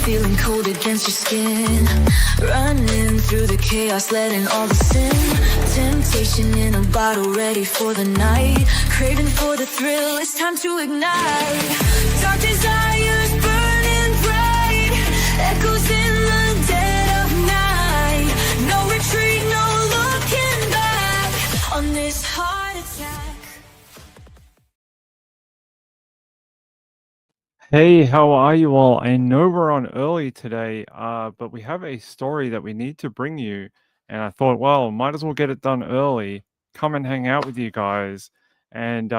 feeling cold against your skin. Running through the chaos, letting all the sin. Temptation in a bottle, ready for the night. Craving for the thrill, it's time to ignite. Dark desires burning bright. Echoes in the dead of night. No retreat, no looking back on this heart attack. Hey, how are you all? I know we're on early today, but we have a story that we need to bring you. And I thought, well, might as well get it done early, come and hang out with you guys. And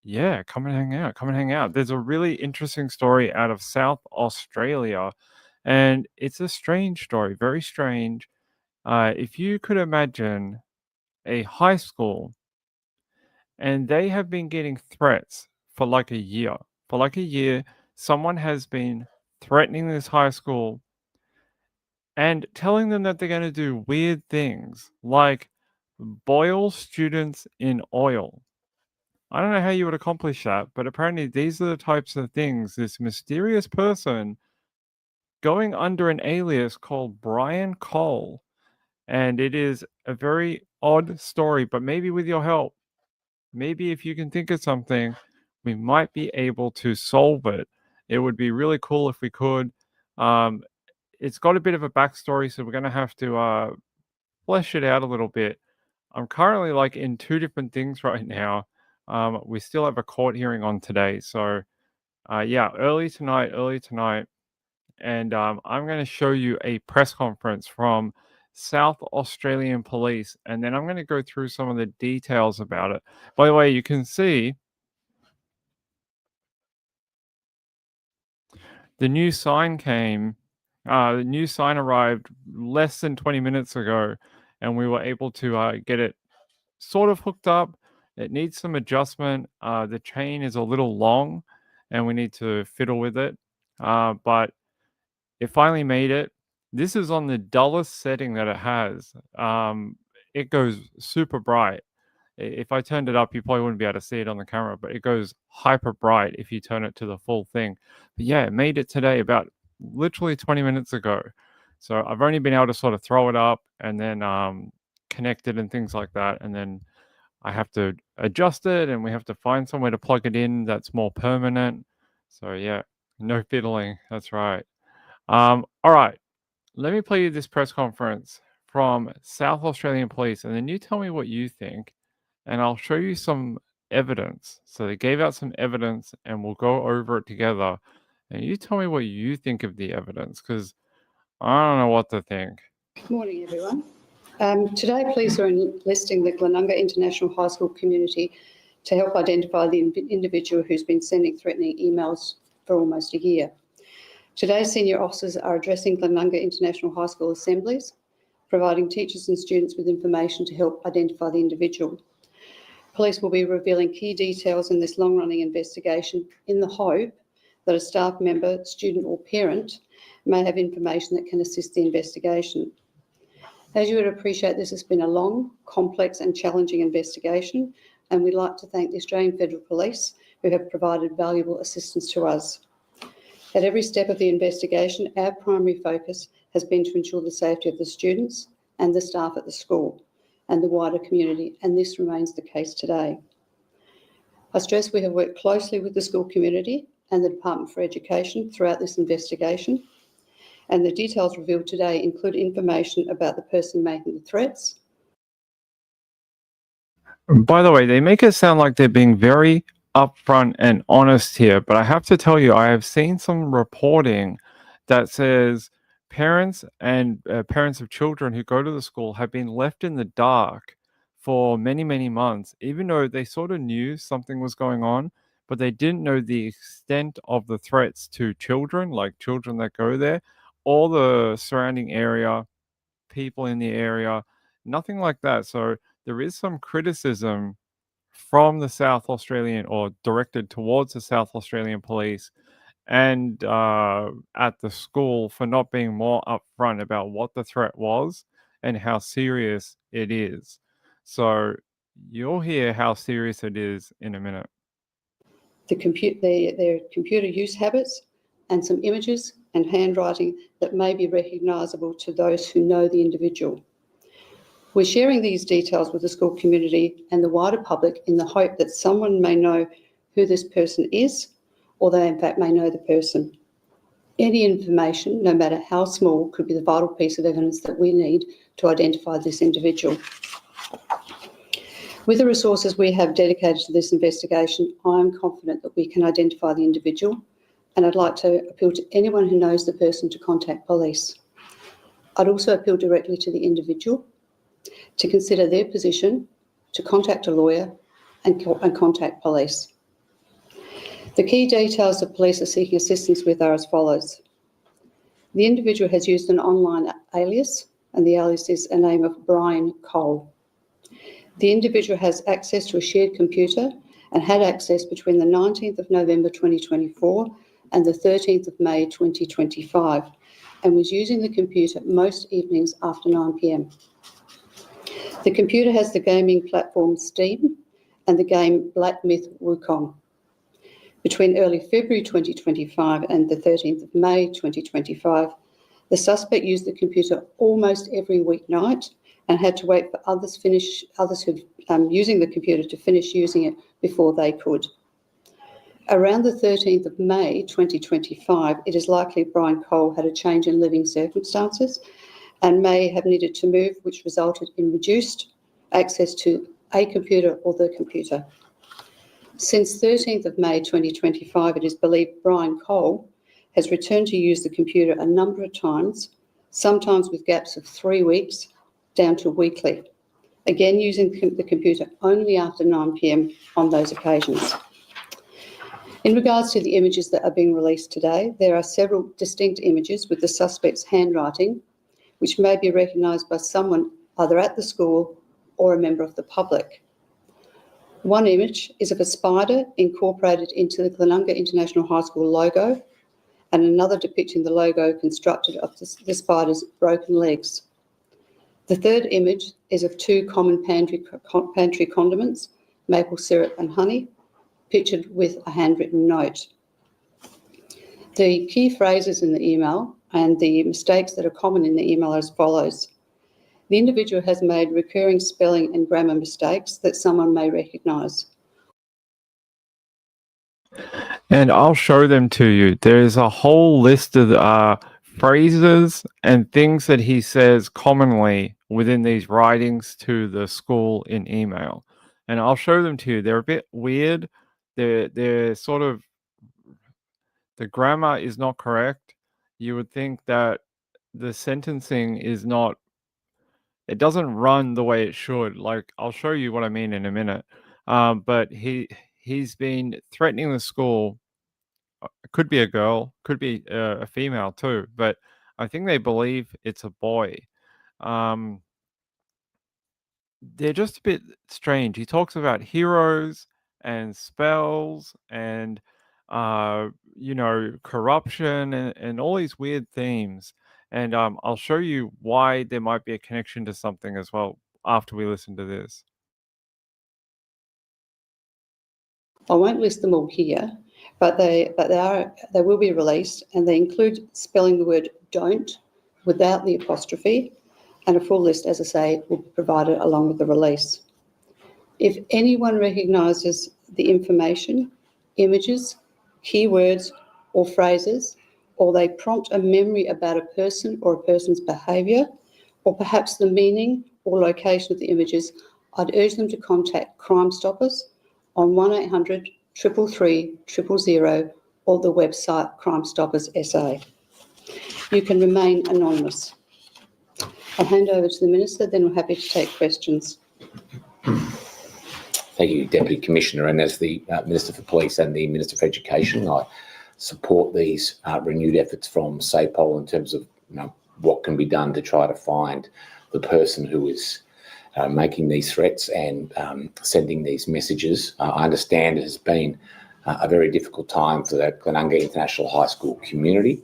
yeah, come and hang out, come and hang out. There's a really interesting story out of South Australia, and it's a strange story, very strange. If you could imagine a high school, and they have been getting threats for like a year. For like a year, someone has been threatening this high school and telling them that they're going to do weird things like boil students in oil. I don't know how you would accomplish that, but apparently these are the types of things this mysterious person going under an alias called Brian Cole. And it is a very odd story, but maybe with your help, maybe if you can think of something, we might be able to solve it. It would be really cool if we could. It's got a bit of a backstory, so we're going to have to flesh it out a little bit. I'm currently like in two different things right now. We still have a court hearing on today, so yeah, early tonight, and I'm going to show you a press conference from South Australian Police, and then I'm going to go through some of the details about it. By the way, you can see the new sign came. The new sign arrived less than 20 minutes ago, and we were able to get it sort of hooked up. It needs some adjustment. The chain is a little long, and we need to fiddle with it. But it finally made it. This is on the dullest setting that it has. It goes super bright. If I turned it up, you probably wouldn't be able to see it on the camera, but it goes hyper bright if you turn it to the full thing. But yeah, it made it today about literally 20 minutes ago. So I've only been able to sort of throw it up and then connect it and things like that. And then I have to adjust it and we have to find somewhere to plug it in that's more permanent. So yeah, no fiddling. That's right. All right. Let me play you this press conference from South Australian Police, and then you tell me what you think, and I'll show you some evidence. So they gave out some evidence, and we'll go over it together, and you tell me what you think of the evidence, because I don't know what to think. Good morning, everyone. Today, police are enlisting the Glenunga International High School community to help identify the individual who's been sending threatening emails for almost a year. Today, senior officers are addressing Glenunga International High School assemblies, providing teachers and students with information to help identify the individual. Police will be revealing key details in this long-running investigation in the hope that a staff member, student or parent may have information that can assist the investigation. As you would appreciate, this has been a long, complex and challenging investigation, and we'd like to thank the Australian Federal Police who have provided valuable assistance to us. At every step of the investigation, our primary focus has been to ensure the safety of the students and the staff at the school and the wider community, and this remains the case today. I stress we have worked closely with the school community and the Department for Education throughout this investigation, and the details revealed today include information about the person making the threats. By the way, they make it sound like they're being very upfront and honest here, but I have to tell you, I have seen some reporting that says parents and parents of children who go to the school have been left in the dark for many, many months, even though they sort of knew something was going on, but they didn't know the extent of the threats to children, like children that go there, or the surrounding area, people in the area, nothing like that. So there is some criticism from the South Australian, or directed towards the South Australian Police and at the school, for not being more upfront about what the threat was and how serious it is. So you'll hear how serious it is in a minute. Their computer use habits, and some images and handwriting that may be recognisable to those who know the individual. We're sharing these details with the school community and the wider public in the hope that someone may know who this person is, or they in fact may know the person. Any information, no matter how small, could be the vital piece of evidence that we need to identify this individual. With the resources we have dedicated to this investigation, I am confident that we can identify the individual, and I'd like to appeal to anyone who knows the person to contact police. I'd also appeal directly to the individual to consider their position, to contact a lawyer and contact police. The key details that police are seeking assistance with are as follows. The individual has used an online alias, and the alias is a name of Brian Cole. The individual has access to a shared computer and had access between the 19th of November 2024 and the 13th of May 2025, and was using the computer most evenings after 9 p.m. The computer has the gaming platform Steam and the game Black Myth Wukong. Between early February 2025 and the 13th of May 2025, the suspect used the computer almost every weeknight and had to wait for others who using the computer to finish using it before they could. Around the 13th of May 2025, it is likely Brian Cole had a change in living circumstances and may have needed to move, which resulted in reduced access to a computer or the computer. Since 13th of May 2025, it is believed Brian Cole has returned to use the computer a number of times, sometimes with gaps of 3 weeks down to weekly, again using the computer only after 9 p.m. on those occasions. In regards to the images that are being released today, there are several distinct images with the suspect's handwriting, which may be recognised by someone either at the school or a member of the public. One image is of a spider incorporated into the Glenunga International High School logo, and another depicting the logo constructed of the spider's broken legs. The third image is of 2 common pantry condiments, maple syrup and honey, pictured with a handwritten note. The key phrases in the email and the mistakes that are common in the email are as follows. The individual has made recurring spelling and grammar mistakes that someone may recognise. And I'll show them to you. There's a whole list of phrases and things that he says commonly within these writings to the school in email. And I'll show them to you. They're a bit weird. They're sort of, the grammar is not correct. You would think that the sentencing is not, it doesn't run the way it should. Like, I'll show you what I mean in a minute. But he's been threatening the school. It could be a girl, could be a female too, but I think they believe it's a boy. They're just a bit strange. He talks about heroes and spells and corruption and all these weird themes. And I'll show you why there might be a connection to something as well after we listen to this. I won't list them all here, but they will be released, and they include spelling the word don't without the apostrophe, and a full list, as I say, will be provided along with the release. If anyone recognises the information, images, keywords or phrases, or they prompt a memory about a person or a person's behaviour, or perhaps the meaning or location of the images, I'd urge them to contact Crime Stoppers on 1800 333 000 or the website Crime Stoppers SA. You can remain anonymous. I'll hand over to the Minister, then we're happy to take questions. Thank you, Deputy Commissioner. And as the Minister for Police and the Minister for Education, I support these renewed efforts from SAPOL in terms of what can be done to try to find the person who is making these threats and sending these messages. I understand it has been a very difficult time for the Glenunga International High School community.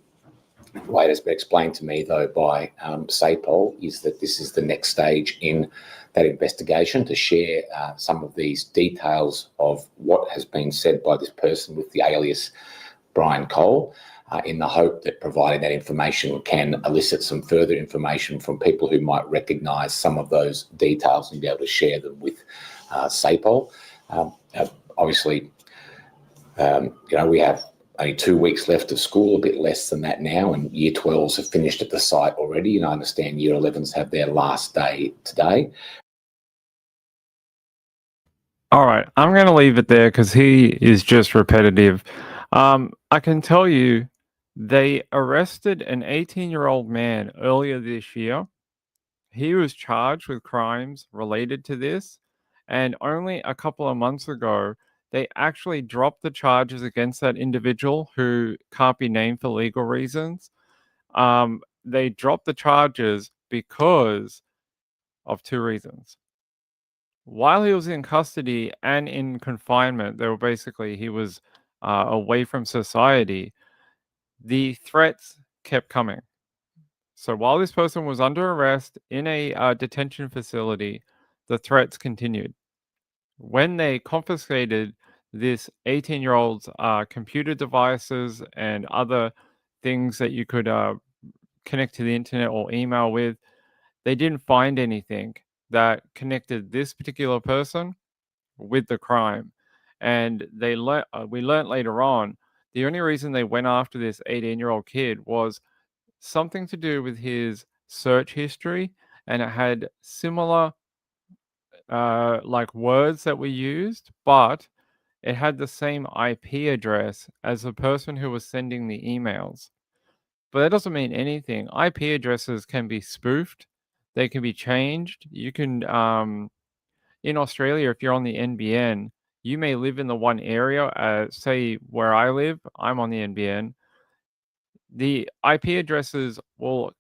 The way it has been explained to me, though, by SAPOL is that this is the next stage in that investigation to share some of these details of what has been said by this person with the alias Brian Cole. in the hope that providing that information can elicit some further information from people who might recognise some of those details and be able to share them with SAPOL. Obviously, we have only 2 weeks left of school, a bit less than that now, and Year 12s have finished at the site already, and I understand Year 11s have their last day today. All right, I'm going to leave it there because he is just repetitive. I can tell you they arrested an 18-year-old man earlier this year. He was charged with crimes related to this, and only a couple of months ago, they actually dropped the charges against that individual who can't be named for legal reasons. They dropped the charges because of 2 reasons. While he was in custody and in confinement, he was away from society, the threats kept coming. So while this person was under arrest in a detention facility, the threats continued. When they confiscated this 18-year-old's computer devices and other things that you could connect to the internet or email with, they didn't find anything that connected this particular person with the crime. And we learned later on, the only reason they went after this 18-year-old kid was something to do with his search history, and it had similar like words that were used, but it had the same IP address as the person who was sending the emails. But that doesn't mean anything. IP addresses can be spoofed, they can be changed. You can, in Australia, if you're on the NBN, you may live in the one area, say where I live, I'm on the NBN. The IP addresses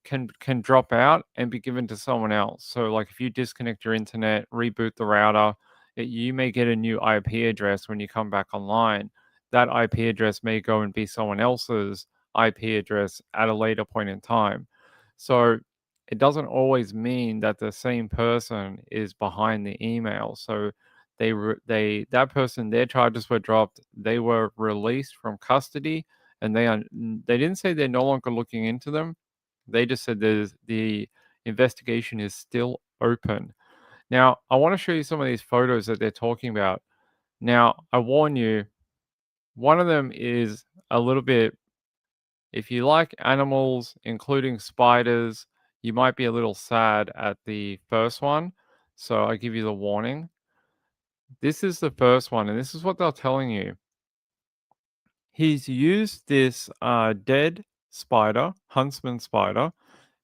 can drop out and be given to someone else. So like if you disconnect your internet, reboot the router, you may get a new IP address when you come back online. That IP address may go and be someone else's IP address at a later point in time. So it doesn't always mean that the same person is behind the email. So that person, their charges were dropped. They were released from custody, and they didn't say they're no longer looking into them. They just said the investigation is still open. Now, I want to show you some of these photos that they're talking about. Now, I warn you, one of them is a little bit, if you like animals, including spiders, you might be a little sad at the first one. So I give you the warning. This is the first one, and this is what they're telling you. He's used this dead spider, huntsman spider,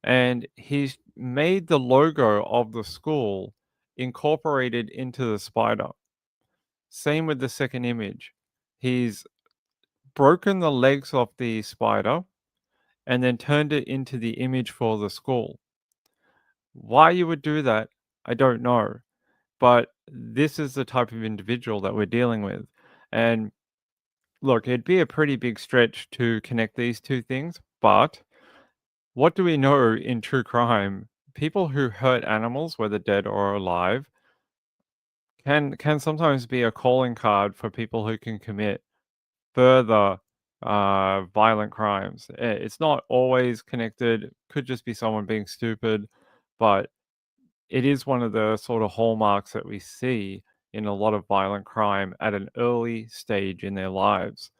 and he's made the logo of the school incorporated into the spider. Same with the second image. He's broken the legs of the spider and then turned it into the image for the school. Why you would do that, I don't know. But this is the type of individual that we're dealing with. And look, it'd be a pretty big stretch to connect these two things, but what do we know in true crime? People who hurt animals, whether dead or alive, can sometimes be a calling card for people who can commit further violent crimes. It's not always connected, could just be someone being stupid, but it is one of the sort of hallmarks that we see in a lot of violent crime at an early stage in their lives.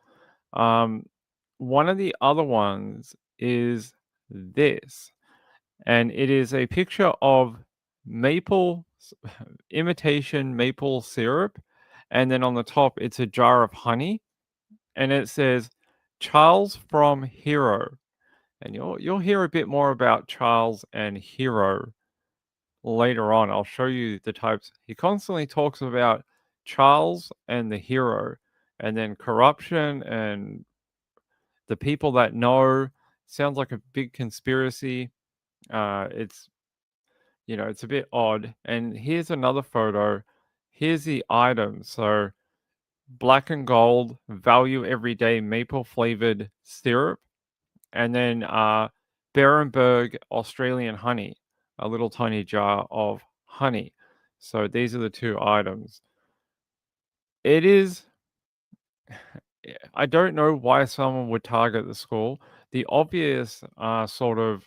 One of the other ones is this, and it is a picture of maple imitation maple syrup, and then on the top it's a jar of honey, and it says Charles from Hero. And you'll hear a bit more about Charles and Hero later on. I'll show you the types. He constantly talks about Charles and the hero, and then corruption and the people that know. Sounds like a big conspiracy. It's it's a bit odd. And here's another photo. Here's the item. So black and gold, value everyday maple flavored syrup, and then Berenberg Australian honey, a little tiny jar of honey. So these are the two items. It is I don't know why someone would target the school. The obvious sort of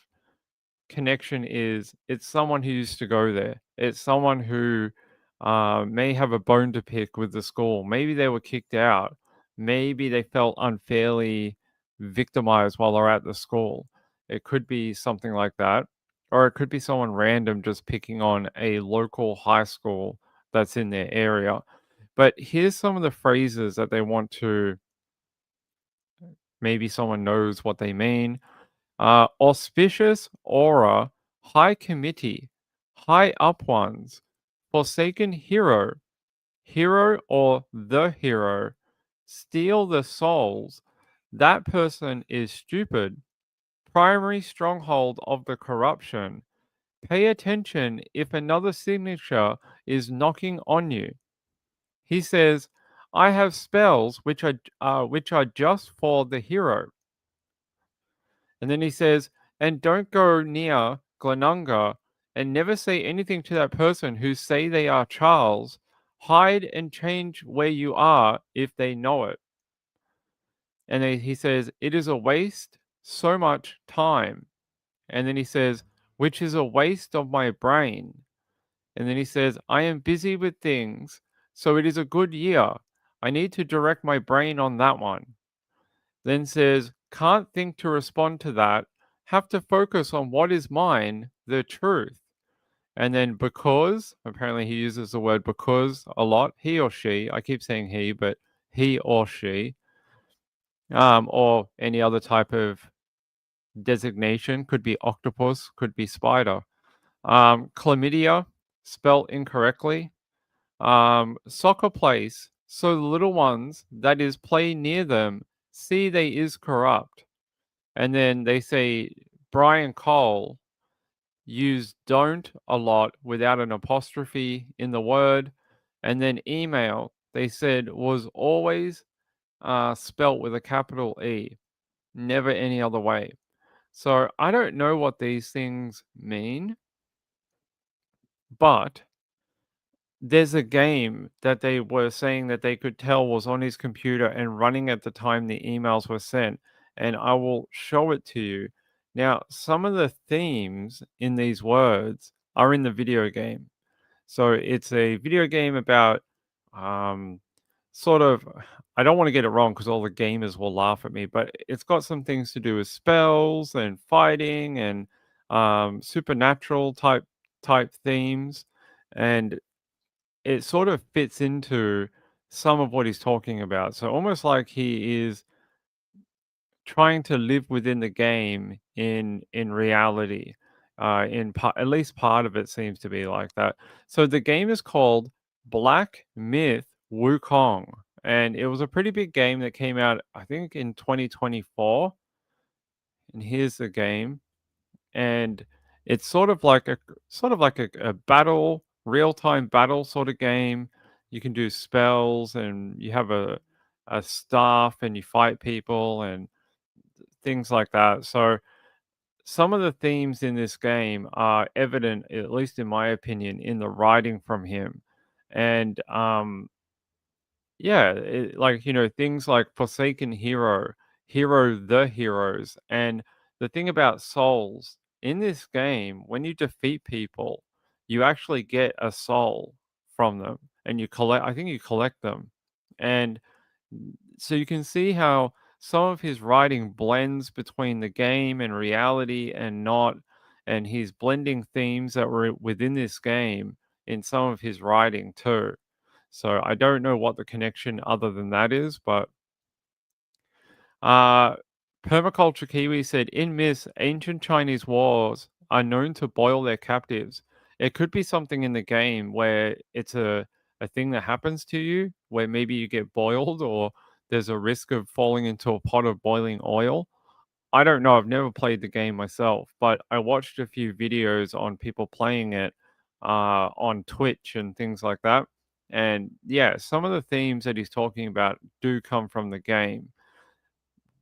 connection is it's someone who used to go there. It's someone who may have a bone to pick with the school. Maybe they were kicked out. Maybe they felt unfairly victimized while they're at the school. It could be something like that. Or it could be someone random just picking on a local high school that's in their area. But here's some of the phrases that they want to, maybe someone knows what they mean. Auspicious aura, high committee, high up ones, forsaken hero, hero or the hero, steal the souls, that person is stupid, primary stronghold of the corruption, pay attention if another signature is knocking on you. He says, I have spells which are just for the hero. And then he says, and don't go near Glenunga and never say anything to that person who say they are Charles. Hide and change where you are if they know it. And then he says, it is a waste so much time. And then he says, which is a waste of my brain. And then he says, I am busy with things, so it is a good year. I need to direct my brain on that one. Then says, can't think to respond to that, have to focus on what is mine, the truth. And then because, apparently he uses the word because a lot, he or she, I keep saying he, but he or she, or any other type of designation, could be octopus, could be spider. Chlamydia, spelled incorrectly. Soccer place, so the little ones, that is, play near them, see they is corrupt. And then they say Brian Cole used don't a lot without an apostrophe in the word. And then email, they said, was always spelt with a capital E, never any other way. So I don't know what these things mean, but there's a game that they were saying that they could tell was on his computer and running at the time the emails were sent, and I will show it to you. Now, some of the themes in these words are in the video game. So it's a video game about um, sort of, I don't want to get it wrong because all the gamers will laugh at me, but it's got some things to do with spells and fighting and supernatural type themes. And it sort of fits into some of what he's talking about. So almost like he is trying to live within the game in reality. At least part of it seems to be like that. So the game is called Black Myth Wukong, and it was a pretty big game that came out, I think, in 2024. And here's the game, and it's sort of like a battle, real-time battle sort of game. You can do spells and you have a staff and you fight people and things like that. So some of the themes in this game are evident, at least in my opinion, in the writing from him. And yeah, like, things like Forsaken Hero, Hero the Heroes. And the thing about souls in this game, when you defeat people, you actually get a soul from them and I think you collect them. And so you can see how some of his writing blends between the game and reality and not, and he's blending themes that were within this game in some of his writing too. So I don't know what the connection other than that is, but uh, Permaculture Kiwi said, in myths, ancient Chinese wars are known to boil their captives. It could be something in the game where it's a thing that happens to you, where maybe you get boiled or there's a risk of falling into a pot of boiling oil. I don't know. I've never played the game myself, but I watched a few videos on people playing it on Twitch and things like that. And yeah, some of the themes that he's talking about do come from the game.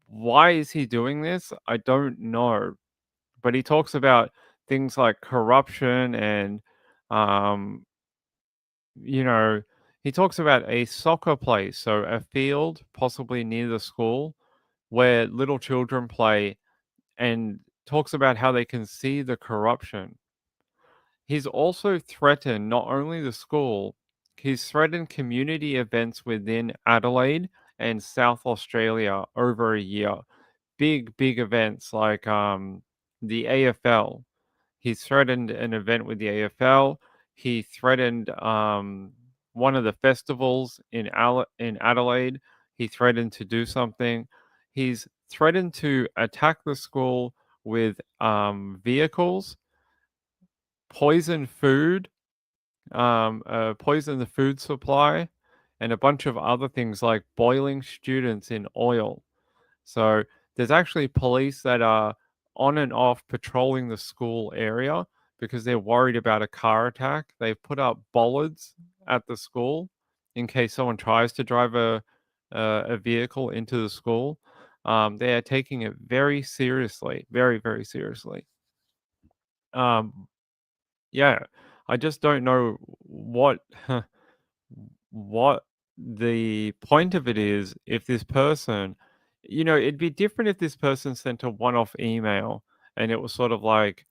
Why is he doing this? I don't know. But he talks about things like corruption and, um, you know, He talks about a soccer place, so a field possibly near the school where little children play, and talks about how they can see the corruption. He's also threatened not only the school, he's threatened community events within Adelaide and South Australia over a year. Big events like the AFL. He threatened an event with the AFL. He threatened one of the festivals in Adelaide. He threatened to do something. He's threatened to attack the school with vehicles, poison food, poison the food supply, and a bunch of other things like boiling students in oil. So there's actually police that are on and off patrolling the school area because they're worried about a car attack. They've put up bollards at the school in case someone tries to drive a vehicle into the school. They are taking it very seriously, very seriously. Um, yeah, I just don't know what what the point of it is if this person, it'd be different if this person sent a one-off email and it was sort of like,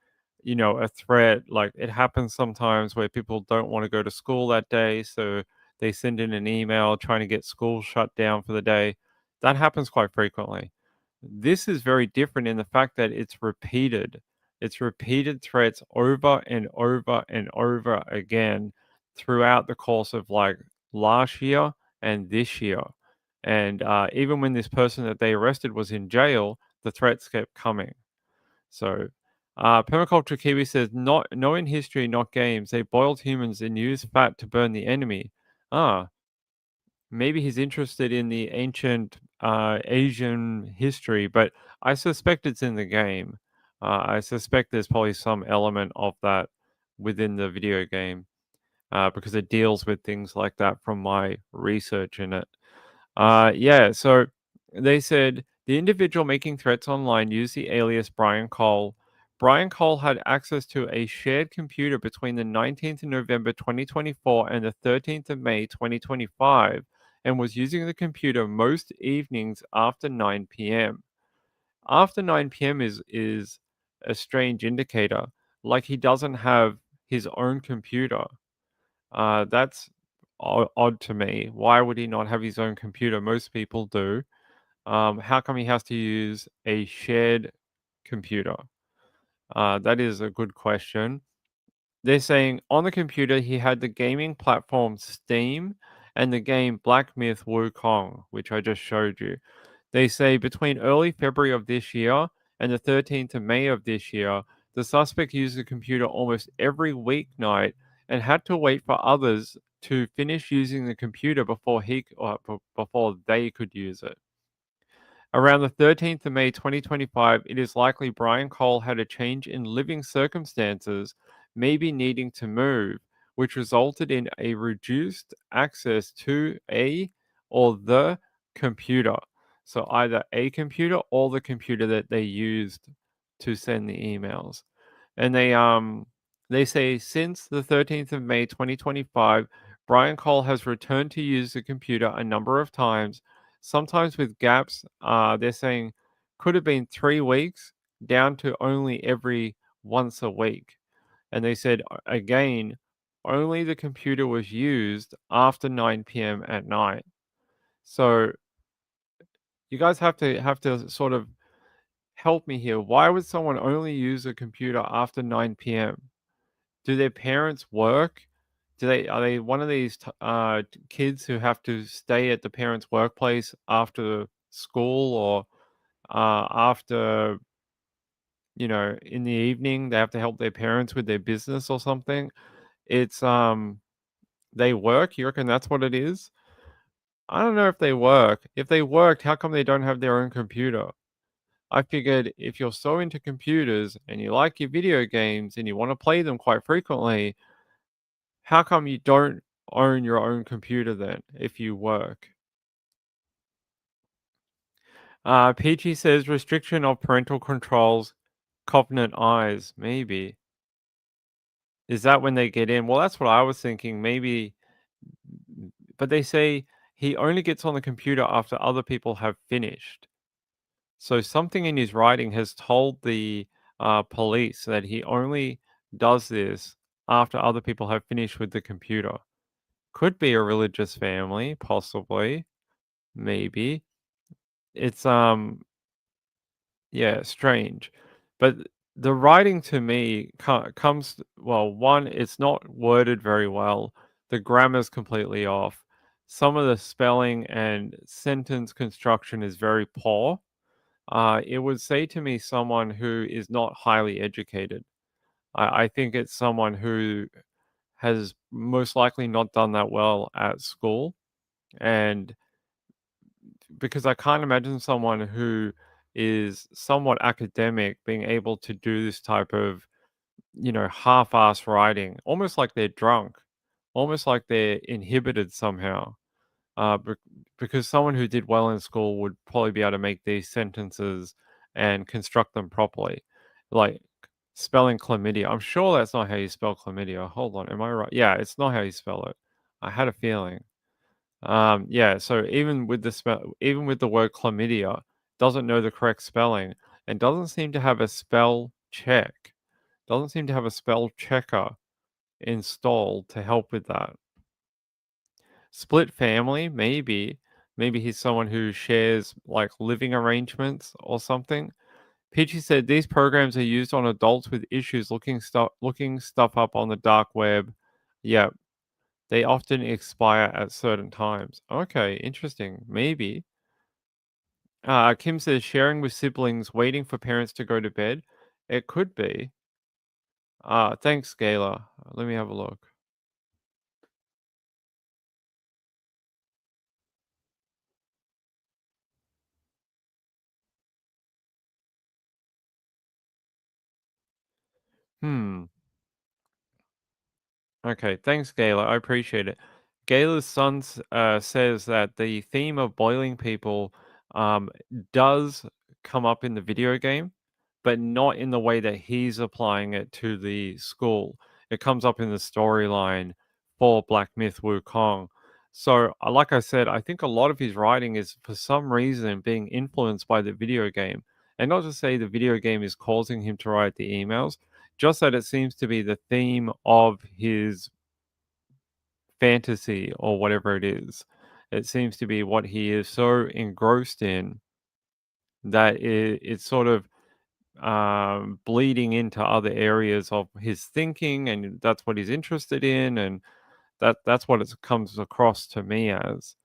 a threat. Like it happens sometimes where people don't want to go to school that day, so they send in an email trying to get school shut down for the day. That happens quite frequently. This is very different in the fact that it's repeated. It's repeated threats over and over and over again throughout the course of like last year and this year. And even when this person that they arrested was in jail, the threats kept coming. So, Permaculture Kiwi says, "Not no in history, not games. They boiled humans and used fat to burn the enemy." Ah, maybe he's interested in the ancient Asian history, but I suspect it's in the game. I suspect there's probably some element of that within the video game because it deals with things like that from my research in it. Yeah, so they said the individual making threats online used the alias Brian Cole. Brian Cole had access to a shared computer between the 19th of November 2024 and the 13th of May 2025 and was using the computer most evenings after 9 p.m. After 9 p.m. is a strange indicator, like he doesn't have his own computer. That's odd to me. Why would he not have his own computer? Most people do. How come he has to use a shared computer? That is a good question. They're saying on the computer he had the gaming platform Steam and the game Black Myth Wukong, which I just showed you. They say between early February of this year and the 13th of May of this year, the suspect used the computer almost every weeknight and had to wait for others to finish using the computer before they could use it. Around the 13th of May 2025, it is likely Brian Cole had a change in living circumstances, maybe needing to move, which resulted in a reduced access to a or the computer. So either a computer or the computer that they used to send the emails. And they say since the 13th of May 2025, Brian Cole has returned to use the computer a number of times, sometimes with gaps. They're saying could have been 3 weeks down to only every once a week. And they said again, only the computer was used after 9 p.m. at night. So you guys have to sort of help me here. Why would someone only use a computer after 9 p.m.? Do their parents work? Are they one of these kids who have to stay at the parents' workplace after school or after in the evening they have to help their parents with their business or something? It's they work. You reckon that's what it is? I don't know if they work. If they worked, how come they don't have their own computer? I figured if you're so into computers and you like your video games and you want to play them quite frequently, how come you don't own your own computer then if you work? PG says restriction of parental controls, covenant eyes. Maybe. Is that when they get in? Well, that's what I was thinking. Maybe but they say he only gets on the computer after other people have finished. So something in his writing has told the police that he only does this after other people have finished with the computer. Could be a religious family, possibly, maybe. It's yeah, strange. But the writing to me comes, well, one, it's not worded very well. The grammar's completely off. Some of the spelling and sentence construction is very poor. It would say to me someone who is not highly educated. I think it's someone who has most likely not done that well at school. And because I can't imagine someone who is somewhat academic being able to do this type of, half-ass writing, almost like they're drunk, almost like they're inhibited somehow. Bec because someone who did well in school would probably be able to make these sentences and construct them properly. Like spelling chlamydia. I'm sure that's not how you spell chlamydia. Hold on, am I right? Yeah, it's not how you spell it. I had a feeling. Yeah, so even with the word chlamydia, doesn't know the correct spelling and doesn't seem to have a spell check. Doesn't seem to have a spell checker installed to help with that. Split family, maybe. Maybe he's someone who shares like living arrangements or something. Peachy said these programs are used on adults with issues looking stuff up on the dark web. Yeah, they often expire at certain times. Okay, interesting. Maybe. Kim says sharing with siblings, waiting for parents to go to bed. It could be. Thanks, Gayla. Let me have a look. Hmm. Okay, thanks, Gayla. I appreciate it. Gayla's son says that the theme of boiling people um, does come up in the video game, but not in the way that he's applying it to the school. It comes up in the storyline for Black Myth Wukong. So, like I said, I think a lot of his writing is for some reason being influenced by the video game. And not to say the video game is causing him to write the emails, just that it seems to be the theme of his fantasy or whatever it is. It seems to be what he is so engrossed in that it's sort of bleeding into other areas of his thinking, and that's what he's interested in, and that's what it comes across to me as.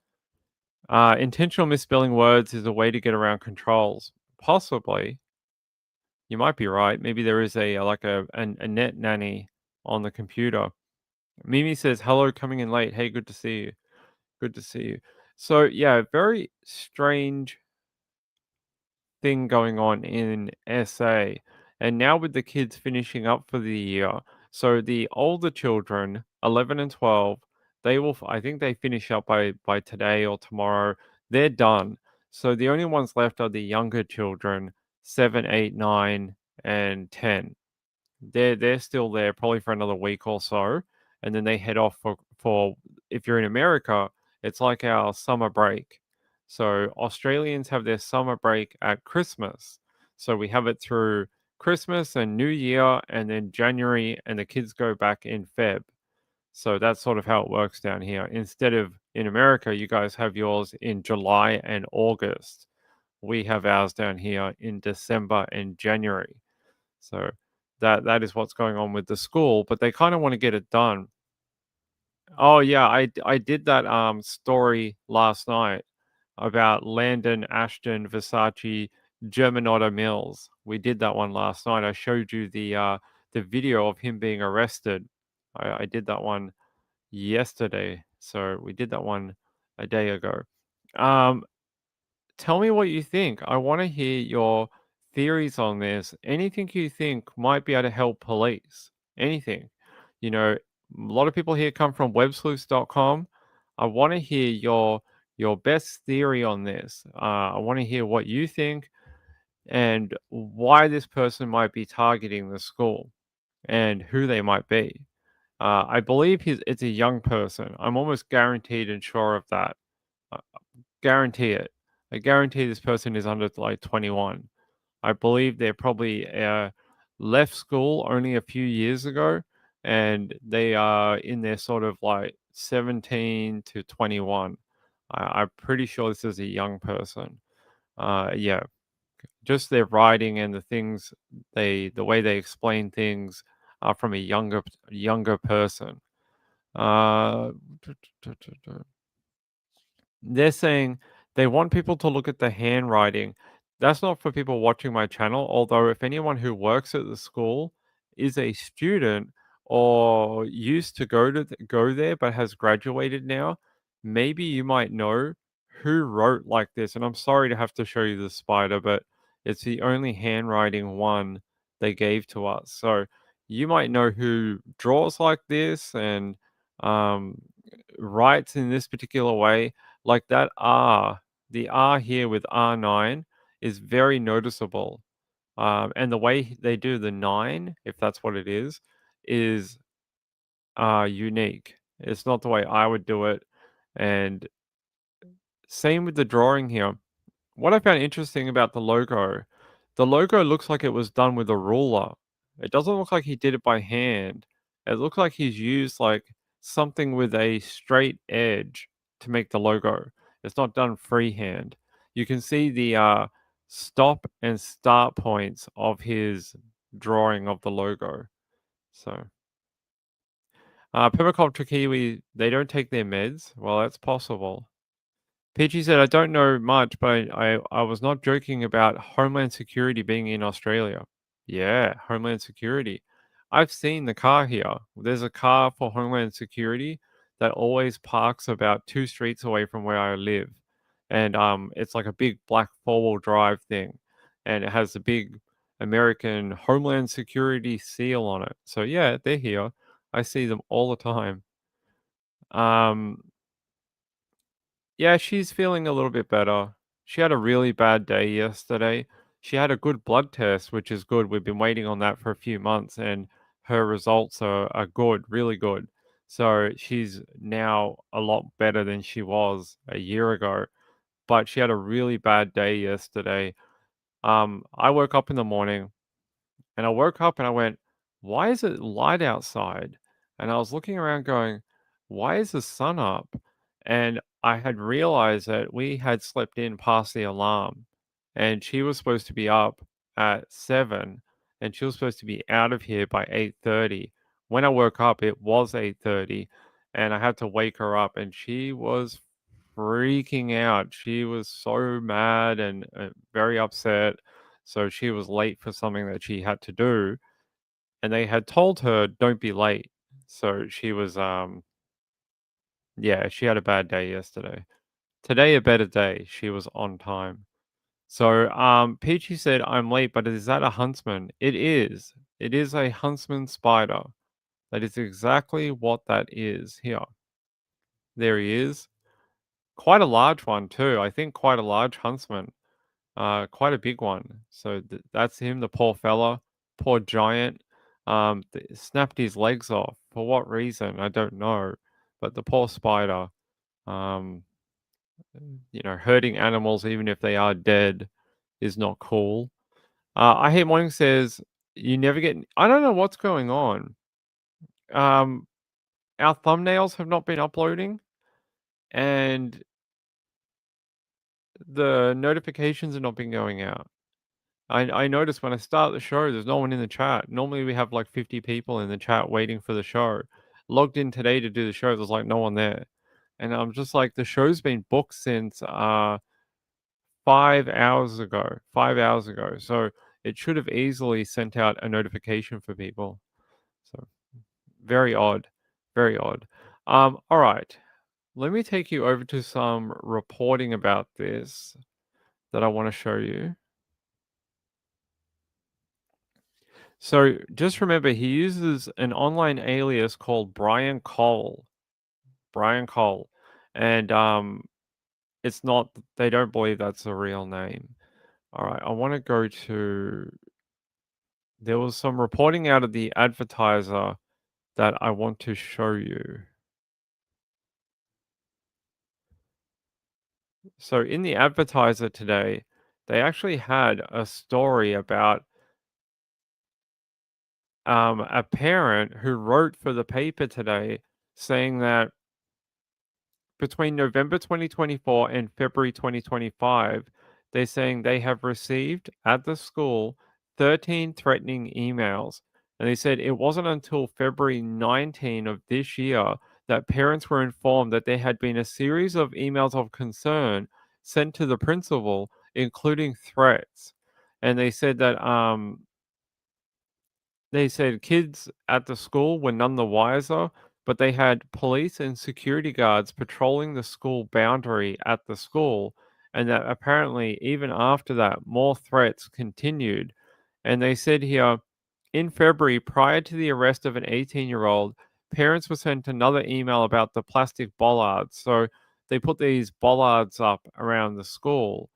Intentional misspelling words is a way to get around controls. Possibly, you might be right. Maybe there is a net nanny on the computer. Mimi says, "Hello, coming in late. Hey, good to see you. Good to see you." So yeah, very strange thing going on in SA. And now with the kids finishing up for the year, so the older children, 11 and 12, I think they finish up by today or tomorrow. They're done. So the only ones left are the younger children, 7, 8, 9, and 10. They're still there probably for another week or so, and then they head off for if you're in America, it's like our summer break. So Australians have their summer break at Christmas. So we have it through Christmas and New Year and then January, and the kids go back in Feb. So that's sort of how it works down here. Instead of in America, you guys have yours in July and August. We have ours down here in December and January. So that is what's going on with the school, but they kind of want to get it done. Oh yeah, I did that story last night about Landon Ashton Versace Germanotta Mills. We did that one last night. I showed you the video of him being arrested. I did that one yesterday. So we did that one a day ago. Um Tell me what you think. I want to hear your theories on this. Anything you think might be able to help police. Anything. A lot of people here come from websleuths.com. I want to hear your best theory on this. I want to hear what you think and why this person might be targeting the school and who they might be. I believe it's a young person. I'm almost guaranteed and sure of that. Uh, guarantee it. I guarantee this person is under like 21. I believe they're probably left school only a few years ago, and they are in their sort of like 17 to 21. I'm pretty sure this is a young person. Yeah, just their writing and the way they explain things are from a younger person. Uh, they're saying they want people to look at the handwriting. That's not for people watching my channel, although if anyone who works at the school is a student or used to go there but has graduated now, maybe you might know who wrote like this. And I'm sorry to have to show you the spider, but it's the only handwriting one they gave to us. So you might know who draws like this and um, writes in this particular way, like that R, the R here with R9 is very noticeable. And the way they do the 9, if that's what it is unique. It's not the way I would do it. And same with the drawing here. What I found interesting about the logo looks like it was done with a ruler. It doesn't look like he did it by hand. It looks like he's used like something with a straight edge to make the logo. It's not done freehand. You can see the stop and start points of his drawing of the logo. So, permaculture kiwi, they don't take their meds. Well, that's possible. Peachy said, I don't know much, but I was not joking about Homeland Security being in Australia. Yeah, Homeland Security. I've seen the car here. There's a car for Homeland Security that always parks about 2 streets away from where I live. And it's like a big black four-wheel drive thing. And it has the big American Homeland Security seal on it. So yeah, they're here. I see them all the time. Um, Yeah, she's feeling a little bit better. She had a really bad day yesterday. She had a good blood test, which is good. We've been waiting on that for a few months, and her results are good, really good. So she's now a lot better than she was a year ago. But she had a really bad day yesterday. I woke up in the morning and I woke up and I went, why is it light outside? And I was looking around going, why is the sun up? And I had realized that we had slept in past the alarm and she was supposed to be up at 7 and she was supposed to be out of here by 8:30. When I woke up, it was 8:30 and I had to wake her up and she was freaking out. She was so mad and very upset. So she was late for something that she had to do, and they had told her, "Don't be late." So she was, yeah, she had a bad day yesterday. Today, a better day. She was on time. So, Peachy said, "I'm late, but is that a huntsman?" It is. It is a huntsman spider. That is exactly what that is. Here, there he is. Quite a large one too. I think quite a large huntsman. Quite a big one. So that's him, the poor fella, poor giant. Snapped his legs off. For what reason? I don't know. But the poor spider, um, hurting animals even if they are dead is not cool. I hear Morning says you never get. I don't know what's going on. Um, our thumbnails have not been uploading, and the notifications have not been going out. I noticed when I start the show, there's no one in the chat. Normally, we have like 50 people in the chat waiting for the show. Logged in today to do the show, there's like no one there, and I'm just like, the show's been booked since 5 hours ago. 5 hours ago, so it should have easily sent out a notification for people. So very odd, very odd. All right, let me take you over to some reporting about this that I want to show you. So just remember, he uses an online alias called Brian Cole. Brian Cole. And it's not, they don't believe that's a real name. All right, I want to go to, there was some reporting out of the Advertiser that I want to show you. So in the Advertiser today, they actually had a story about a parent who wrote for the paper today saying that between November 2024 and February 2025, they're saying they have received at the school 13 threatening emails. And they said it wasn't until February 19 of this year that parents were informed that there had been a series of emails of concern sent to the principal, including threats. And they said kids at the school were none the wiser, but they had police and security guards patrolling the school boundary at the school, and that apparently, even after that, more threats continued. And they said here, in February, prior to the arrest of an 18-year-old, parents were sent another email about the plastic bollards. So they put these bollards up around the school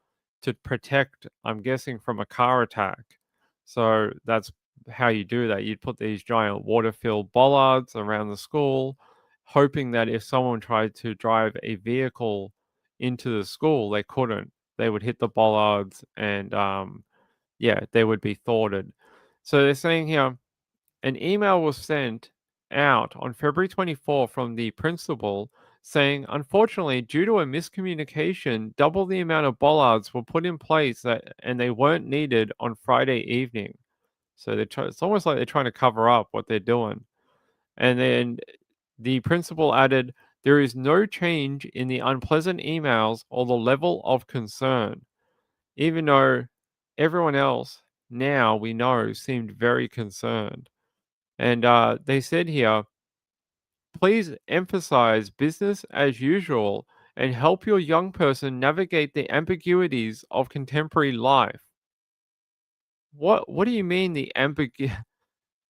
to protect, I'm guessing, from a car attack. So that's how you do that. You'd put these giant water-filled bollards around the school, hoping that if someone tried to drive a vehicle into the school, they couldn't. They would hit the bollards and yeah, they would be thwarted. So they're saying here an email was sent out on February 24 from the principal saying, unfortunately, due to a miscommunication, double the amount of bollards were put in place and they weren't needed on Friday evening. So it's almost like they're trying to cover up what they're doing. And then the principal added, there is no change in the unpleasant emails or the level of concern, even though everyone else now we know seemed very concerned. And they said here, please emphasize business as usual and help your young person navigate the ambiguities of contemporary life. What do you mean the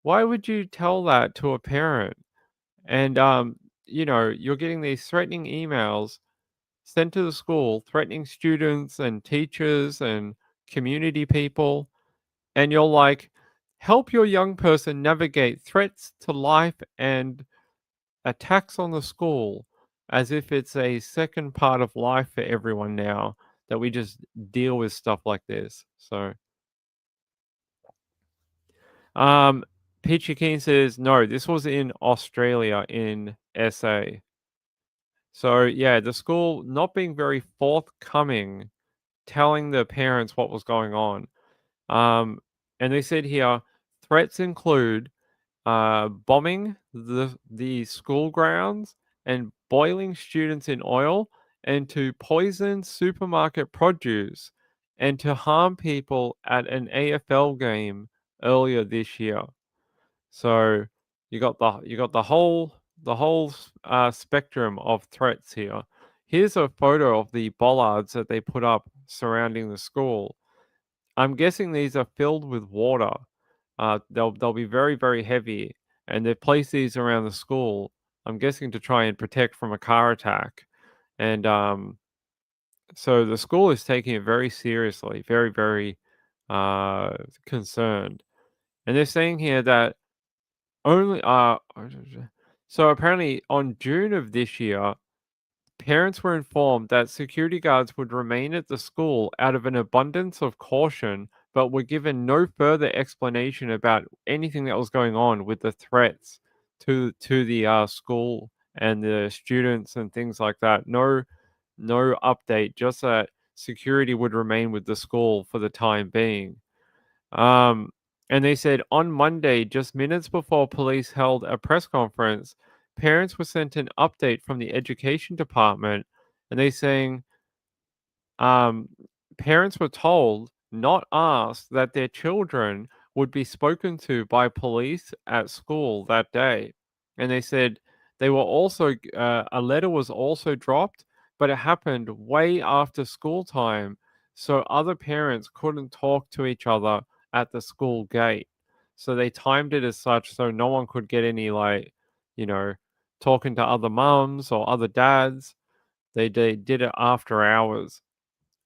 Why would you tell that to a parent? And you're getting these threatening emails sent to the school, threatening students and teachers and community people, and you're like, help your young person navigate threats to life and attacks on the school as if it's a second part of life for everyone now that we just deal with stuff like this. So, um, Peachy Keen says, no, this was in Australia, in SA. So, yeah, the school not being very forthcoming, telling the parents what was going on. And they said here, threats include bombing the school grounds and boiling students in oil and to poison supermarket produce and to harm people at an AFL game earlier this year. So you got the whole spectrum of threats here. Here's a photo of the bollards that they put up surrounding the school. I'm guessing these are filled with water. They'll be very, very heavy, and they've placed these around the school. I'm guessing to try and protect from a car attack. And so the school is taking it very seriously, very, very concerned. And they're saying here that only so apparently on June of this year, parents were informed that security guards would remain at the school out of an abundance of caution, but were given no further explanation about anything that was going on with the threats to the school and the students and things like that. No update, just that security would remain with the school for the time being. Um, and they said on Monday, just minutes before police held a press conference, parents were sent an update from the education department, and they saying um, parents were told, not asked, that their children would be spoken to by police at school that day. And they said they were also, a letter was also dropped, but it happened way after school time. So other parents couldn't talk to each other at the school gate. So they timed it as such so no one could get any, like, you know, talking to other mums or other dads. They did it after hours.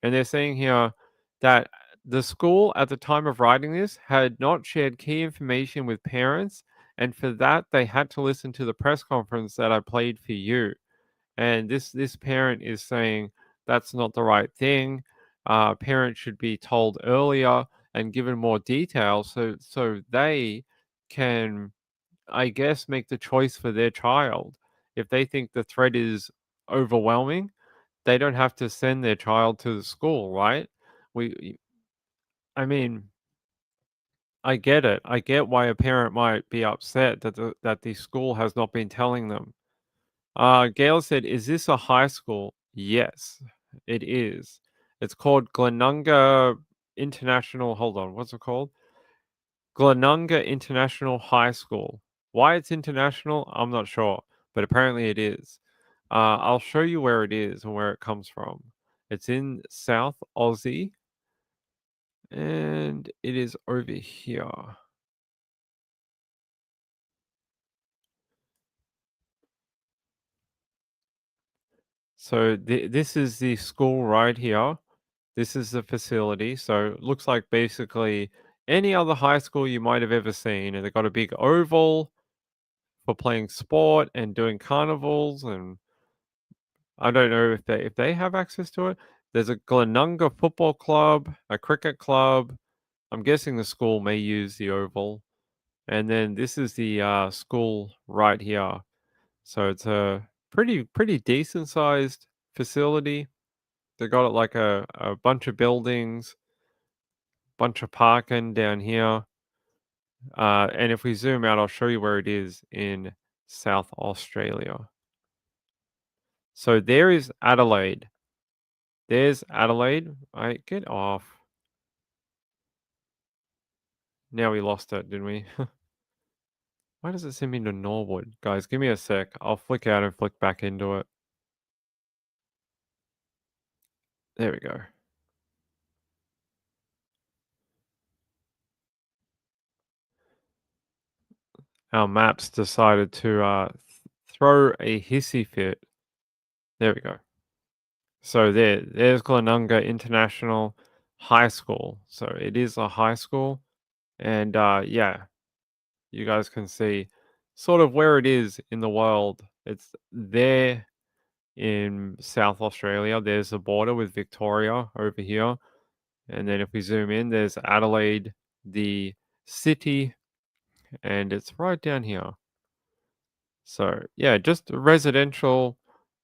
And they're saying here that the school at the time of writing this had not shared key information with parents And for that, they had to listen to the press conference that I played for you. And this parent is saying that's not the right thing. Parents should be told earlier and given more detail so they can, I guess, make the choice for their child. If they think the threat is overwhelming, they don't have to send their child to the school, right? I mean, I get it. I get why a parent might be upset that the school has not been telling them. Gail said, "Is this a high school?" Yes, it is. It's called Glenunga International. Hold on, what's it called? Glenunga International High School. Why it's international, I'm not sure, but apparently it is. I'll show you where it is and where it comes from. It's in South Aussie, and it is over here. So this is the school right here. This is the facility. So it looks like basically any other high school you might have ever seen. And they've got a big oval for playing sport and doing carnivals. And I don't know if they have access to it. There's a Glenunga football club, a cricket club. I'm guessing the school may use the oval. And then this is the school right here. So it's a pretty decent sized facility. They got it like a bunch of buildings, bunch of parking down here. And if we zoom out, I'll show you where it is in South Australia. So there is Adelaide. There's Adelaide. Get off. Now we lost it, didn't we? Why does it send me to Norwood? Guys, give me a sec. I'll flick out and flick back into it. There we go. Our maps decided to throw a hissy fit. There we go. So there's Glenunga International High School. So it is a high school. And yeah, you guys can see sort of where it is in the world. It's there in South Australia. There's the border with Victoria over here. And then if we zoom in, there's Adelaide, the city, and it's right down here. So yeah, just residential.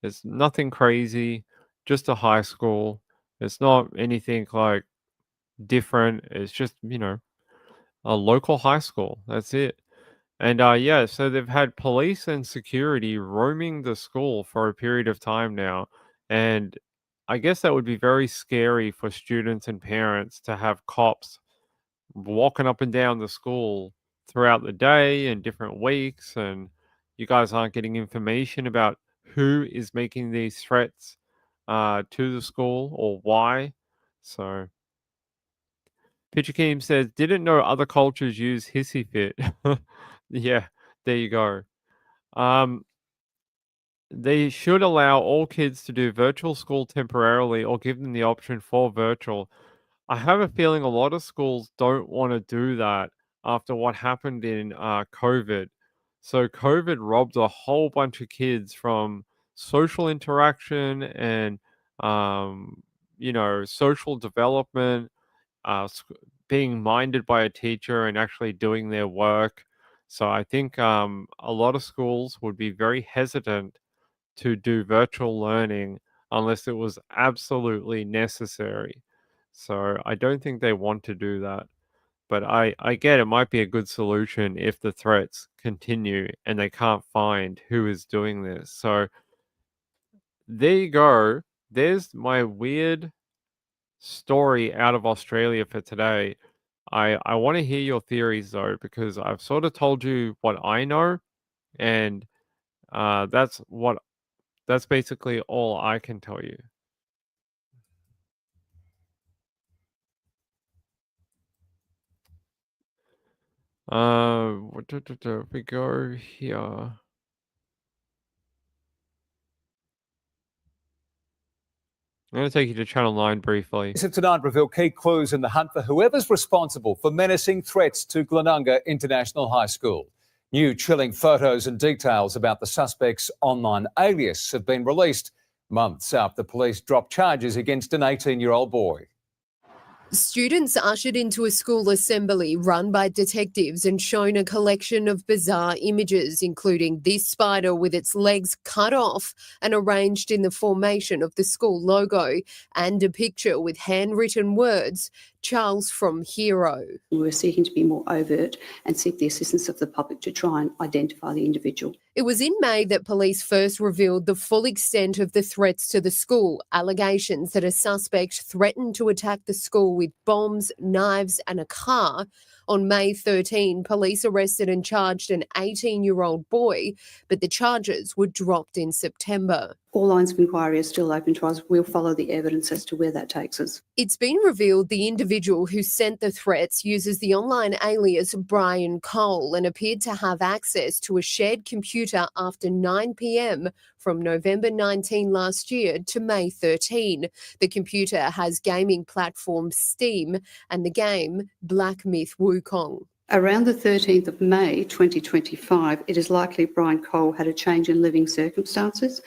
It's nothing crazy, just a high school. It's not anything like different. It's just, a local high school. That's it. And yeah, so they've had police and security roaming the school for a period of time now. And I guess that would be very scary for students and parents to have cops walking up and down the school throughout the day and different weeks. And you guys aren't getting information about who is making these threats to the school or why. So Pitcher Keem says, didn't know other cultures use hissy fit. Yeah, there you go. They should allow all kids to do virtual school temporarily or give them the option for virtual. I have a feeling a lot of schools don't want to do that after what happened in COVID. So COVID robbed a whole bunch of kids from social interaction and social development, being minded by a teacher and actually doing their work. So I think a lot of schools would be very hesitant to do virtual learning unless it was absolutely necessary. So I don't think they want to do that. But I get it might be a good solution if the threats continue and they can't find who is doing this. So there you go. There's my weird story out of Australia for today. I want to hear your theories though, because I've sort of told you what I know, and that's basically all I can tell you. If we go here. I'm going to take you to Channel 9 briefly. Tonight reveal key clues in the hunt for whoever's responsible for menacing threats to Glenunga International High School. New chilling photos and details about the suspect's online alias have been released months after police dropped charges against an 18-year-old boy. Students ushered into a school assembly run by detectives and shown a collection of bizarre images, including this spider with its legs cut off and arranged in the formation of the school logo, and a picture with handwritten words, Charles from Hero. We were seeking to be more overt and seek the assistance of the public to try and identify the individual. It was in May that police first revealed the full extent of the threats to the school, allegations that a suspect threatened to attack the school with bombs, knives and a car. On May 13, police arrested and charged an 18-year-old boy, but the charges were dropped in September. All lines of inquiry are still open to us. We'll follow the evidence as to where that takes us. It's been revealed the individual who sent the threats uses the online alias Brian Cole and appeared to have access to a shared computer after 9 p.m. from November 19 last year to May 13. The computer has gaming platform Steam and the game Black Myth Wukong. Around the 13th of May 2025, it is likely Brian Cole had a change in living circumstances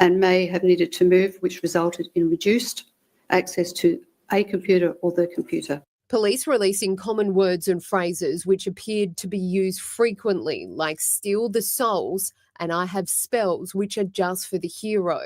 and may have needed to move, which resulted in reduced access to a computer or the computer. Police releasing common words and phrases which appeared to be used frequently, like steal the souls and I have spells which are just for the hero.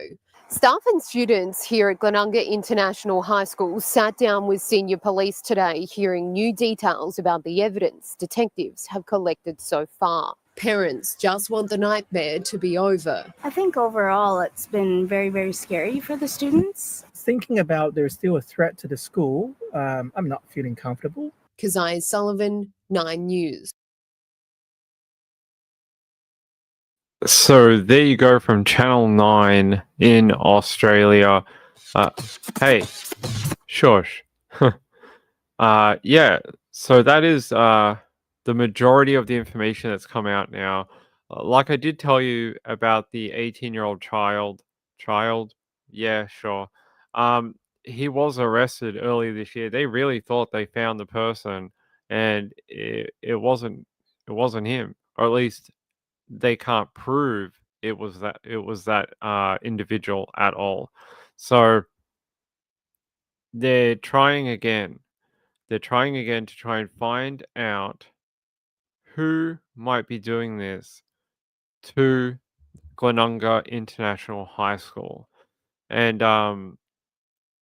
Staff and students here at Glenunga International High School sat down with senior police today, hearing new details about the evidence detectives have collected so far. Parents just want the nightmare to be over. I think overall it's been very, very scary for the students. Thinking about there's still a threat to the school, I'm not feeling comfortable. Keziah Sullivan, 9 News. So there you go from Channel 9 in Australia. Hey, shush. Yeah, so that is the majority of the information that's come out now. Like I did tell you about the 18-year-old child. Yeah, sure. He was arrested earlier this year. They really thought they found the person, and it wasn't him, or at least they can't prove it was that individual at all. So they're trying again. They're trying again to try and find out who might be doing this to Glenunga International High School. And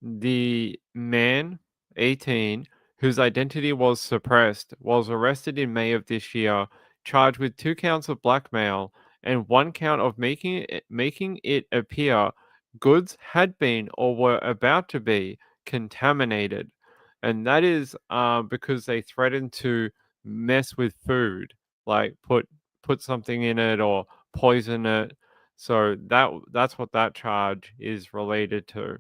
the man, 18, whose identity was suppressed, was arrested in May of this year, charged with 2 counts of blackmail and 1 count of making it appear goods had been or were about to be contaminated. And that is because they threatened to mess with food, like put something in it or poison it. So that's what that charge is related to.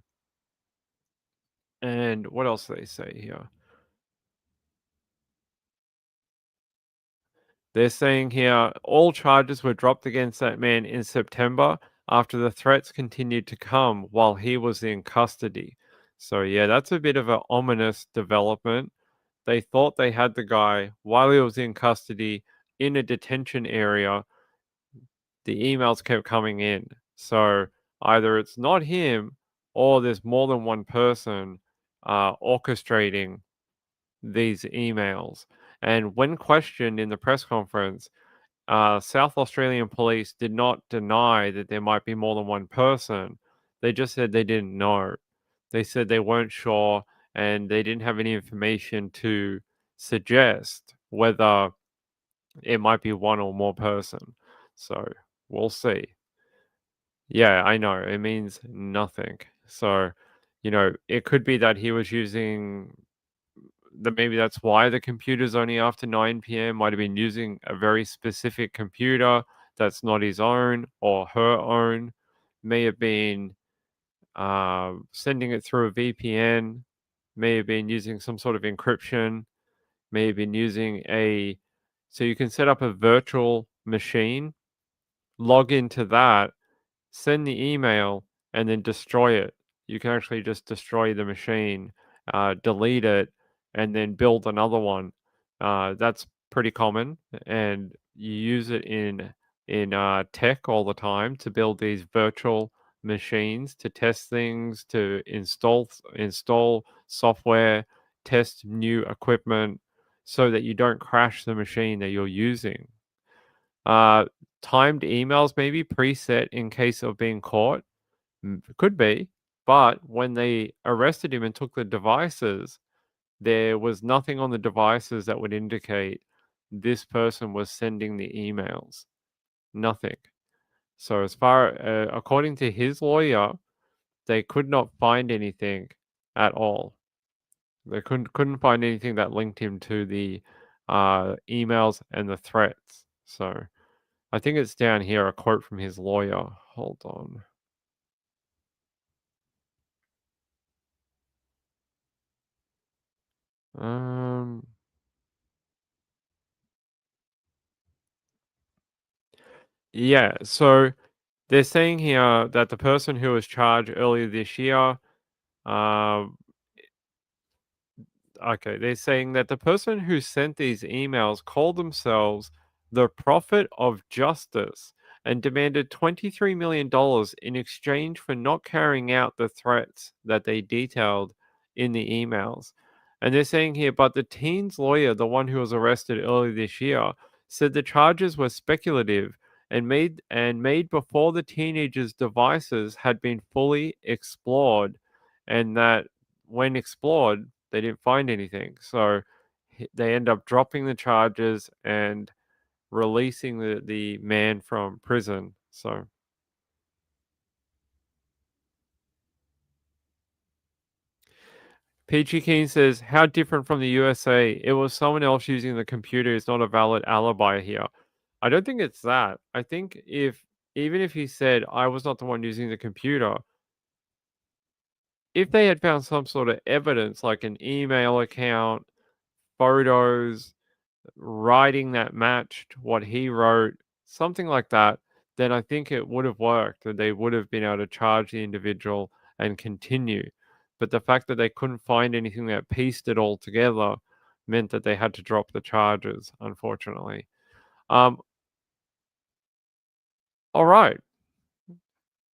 And what else do they say here? They're saying here all charges were dropped against that man in September after the threats continued to come while he was in custody. So yeah, that's a bit of an ominous development. They thought they had the guy while he was in custody in a detention area. The emails kept coming in. So either it's not him or there's more than one person orchestrating these emails. And when questioned in the press conference, South Australian police did not deny that there might be more than one person. They just said they didn't know. They said they weren't sure and they didn't have any information to suggest whether it might be one or more person. So we'll see. Yeah, I know. It means nothing. So, it could be that he was using maybe that's why the computer's only after 9 p.m. Might have been using a very specific computer that's not his own or her own. May have been sending it through a VPN. May have been using some sort of encryption. May have been using so you can set up a virtual machine, log into that, send the email, and then destroy it. You can actually just destroy the machine, delete it, and then build another one. That's pretty common. And you use it in tech all the time to build these virtual machines to test things, to install software, test new equipment, so that you don't crash the machine that you're using. Timed emails maybe preset in case of being caught. Could be, but when they arrested him and took the devices, there was nothing on the devices that would indicate this person was sending the emails. Nothing. So as far according to his lawyer, they could not find anything at all. They couldn't find anything that linked him to the emails and the threats. So I think it's down here, a quote from his lawyer. Hold on. Yeah, so they're saying here that the person who was charged earlier this year, okay, they're saying that the person who sent these emails called themselves the Prophet of Justice and demanded $23 million in exchange for not carrying out the threats that they detailed in the emails. And they're saying here, but the teen's lawyer, the one who was arrested earlier this year, said the charges were speculative and made before the teenager's devices had been fully explored, and that when explored, they didn't find anything. So they end up dropping the charges and releasing the man from prison. So Peachy Keen says, how different from the USA? It was someone else using the computer. It's not a valid alibi here. I don't think it's that. I think even if he said, I was not the one using the computer, if they had found some sort of evidence like an email account, photos, writing that matched what he wrote, something like that, then I think it would have worked, that they would have been able to charge the individual and continue. But the fact that they couldn't find anything that pieced it all together meant that they had to drop the charges, unfortunately. All right.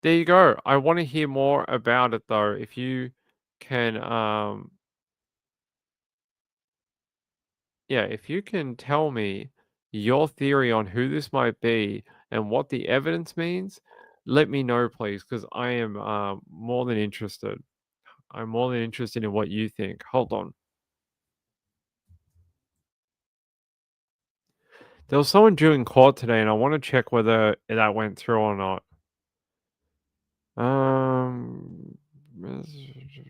There you go. I want to hear more about it though. If you can if you can tell me your theory on who this might be and what the evidence means, let me know, please, because I am more than interested. I'm more than interested in what you think. Hold on. There was someone due in court today, and I want to check whether that went through or not.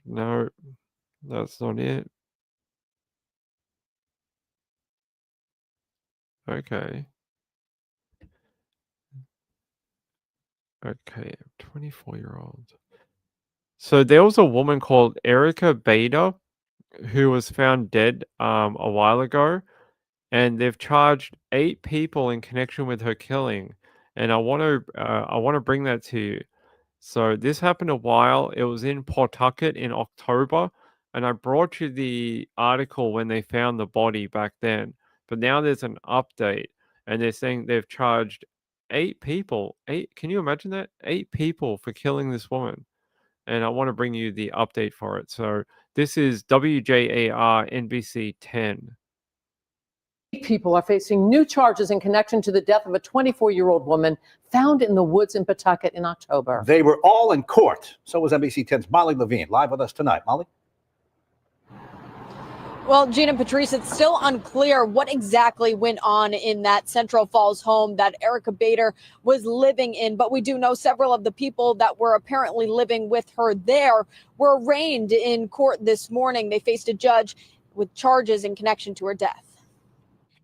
No, that's not it. Okay. Okay, 24-year-old. So there was a woman called Erica Bader who was found dead a while ago, and they've charged 8 people in connection with her killing. And I want to bring that to you. So this happened a while. It was in Pawtucket in October, and I brought you the article when they found the body back then. But now there's an update, and they're saying they've charged 8 people. 8, can you imagine that? 8 people for killing this woman. And I want to bring you the update for it. So this is WJAR NBC 10. People are facing new charges in connection to the death of a 24-year-old woman found in the woods in Pawtucket in October. They were all in court. So was NBC 10's Molly Levine, live with us tonight. Molly? Well, Gene and Patrice, it's still unclear what exactly went on in that Central Falls home that Erica Bader was living in. But we do know several of the people that were apparently living with her there were arraigned in court this morning. They faced a judge with charges in connection to her death.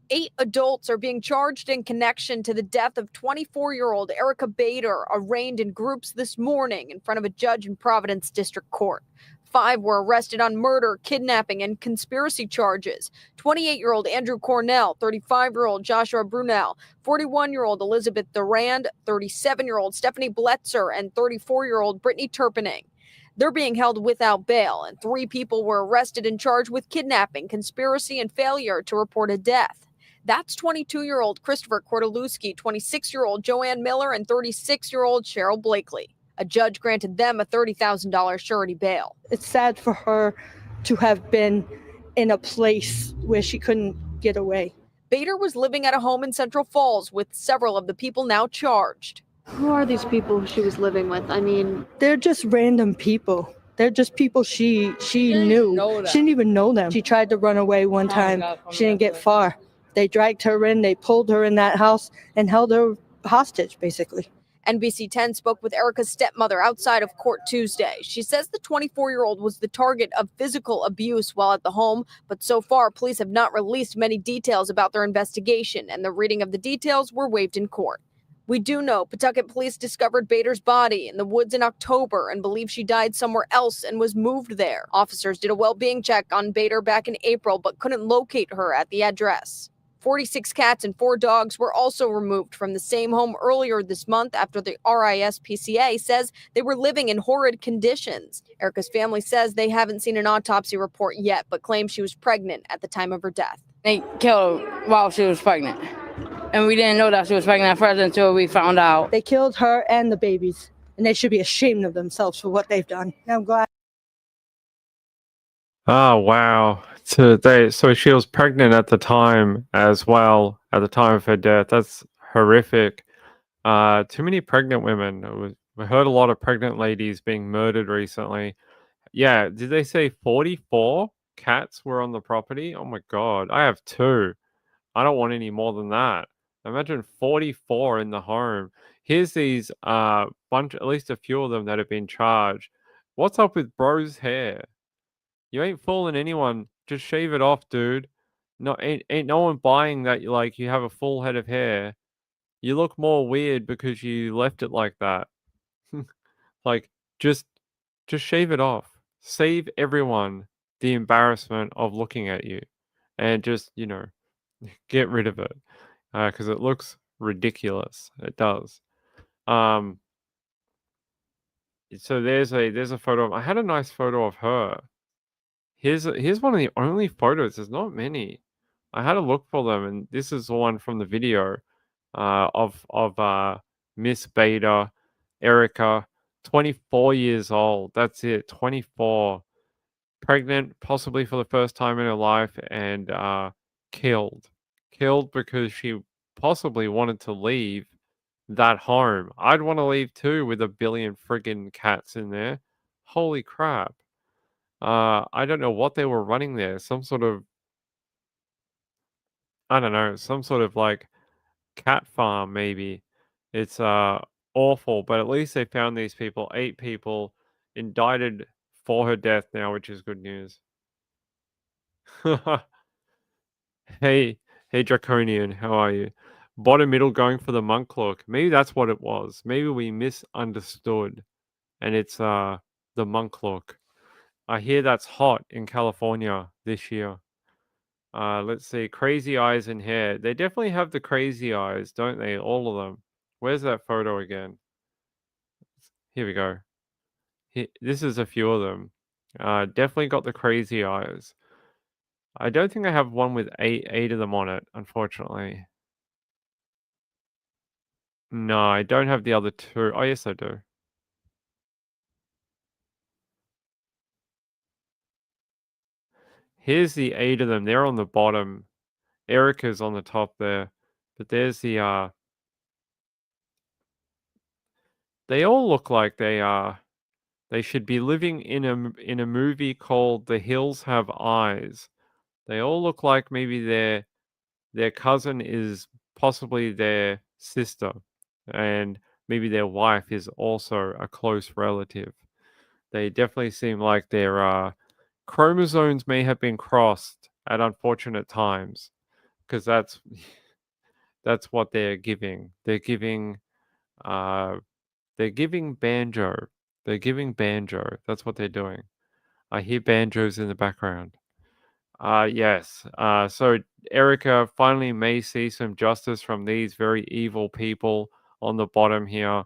8 adults are being charged in connection to the death of 24-year-old Erica Bader, arraigned in groups this morning in front of a judge in Providence District Court. 5 were arrested on murder, kidnapping, and conspiracy charges. 28-year-old Andrew Cornell, 35-year-old Joshua Brunel, 41-year-old Elizabeth Durand, 37-year-old Stephanie Bletzer, and 34-year-old Brittany Turpinning. They're being held without bail, and 3 people were arrested and charged with kidnapping, conspiracy, and failure to report a death. That's 22-year-old Christopher Kordelewski, 26-year-old Joanne Miller, and 36-year-old Cheryl Blakely. A judge granted them a $30,000 surety bail. It's sad for her to have been in a place where she couldn't get away. Bader was living at a home in Central Falls with several of the people now charged. Who are these people she was living with? I mean, they're just random people. They're just people she knew. She didn't even know them. She tried to run away one time. She didn't get far. They dragged her in, they pulled her in that house and held her hostage, basically. NBC 10 spoke with Erica's stepmother outside of court Tuesday. She says the 24-year-old was the target of physical abuse while at the home, but so far police have not released many details about their investigation, and the reading of the details were waived in court. We do know Pawtucket police discovered Bader's body in the woods in October and believe she died somewhere else and was moved there. Officers did a well-being check on Bader back in April but couldn't locate her at the address. 46 cats and 4 dogs were also removed from the same home earlier this month after the RISPCA says they were living in horrid conditions. Erica's family says they haven't seen an autopsy report yet, but claims she was pregnant at the time of her death. They killed her while she was pregnant. And we didn't know that she was pregnant at first until we found out. They killed her and the babies, and they should be ashamed of themselves for what they've done. I'm glad. Oh, wow. So she was pregnant at the time as well, at the time of her death. That's horrific. Too many pregnant women. We heard a lot of pregnant ladies being murdered recently. Yeah, did they say 44 cats were on the property? Oh my God, I have 2. I don't want any more than that. Imagine 44 in the home. Here's these bunch, at least a few of them that have been charged. What's up with bro's hair? You ain't fooling anyone. Just shave it off, dude. No, ain't no one buying that. You have a full head of hair. You look more weird because you left it like that. Like, just shave it off. Save everyone the embarrassment of looking at you, and just get rid of it because it looks ridiculous. It does. So there's a photo. I had a nice photo of her. Here's one of the only photos. There's not many. I had to look for them, and this is the one from the video of Miss Bader, Erica, 24 years old. That's it, 24, pregnant, possibly for the first time in her life, and killed because she possibly wanted to leave that home. I'd want to leave too with a billion friggin' cats in there. Holy crap. I don't know what they were running there. Some sort of, I don't know, some sort of like cat farm maybe. It's awful, but at least they found these people, 8 people indicted for her death now, which is good news. Hey, Draconian, how are you? Bottom middle going for the monk look. Maybe that's what it was. Maybe we misunderstood, and it's the monk look. I hear that's hot in California this year. Let's see. Crazy eyes and hair. They definitely have the crazy eyes, don't they? All of them. Where's that photo again? Here we go. This is a few of them. Definitely got the crazy eyes. I don't think I have one with eight of them on it, unfortunately. No, I don't have the other 2. Oh, yes, I do. Here's the 8 of them. They're on the bottom. Erica's on the top there. But there's the they all look like they should be living in a movie called The Hills Have Eyes. They all look like maybe their cousin is possibly their sister, and maybe their wife is also a close relative. They definitely seem like their chromosomes may have been crossed at unfortunate times, because that's what they're giving. They're giving banjo. They're giving banjo. That's what they're doing. I hear banjos in the background. Yes. So Erica finally may see some justice from these very evil people on the bottom here.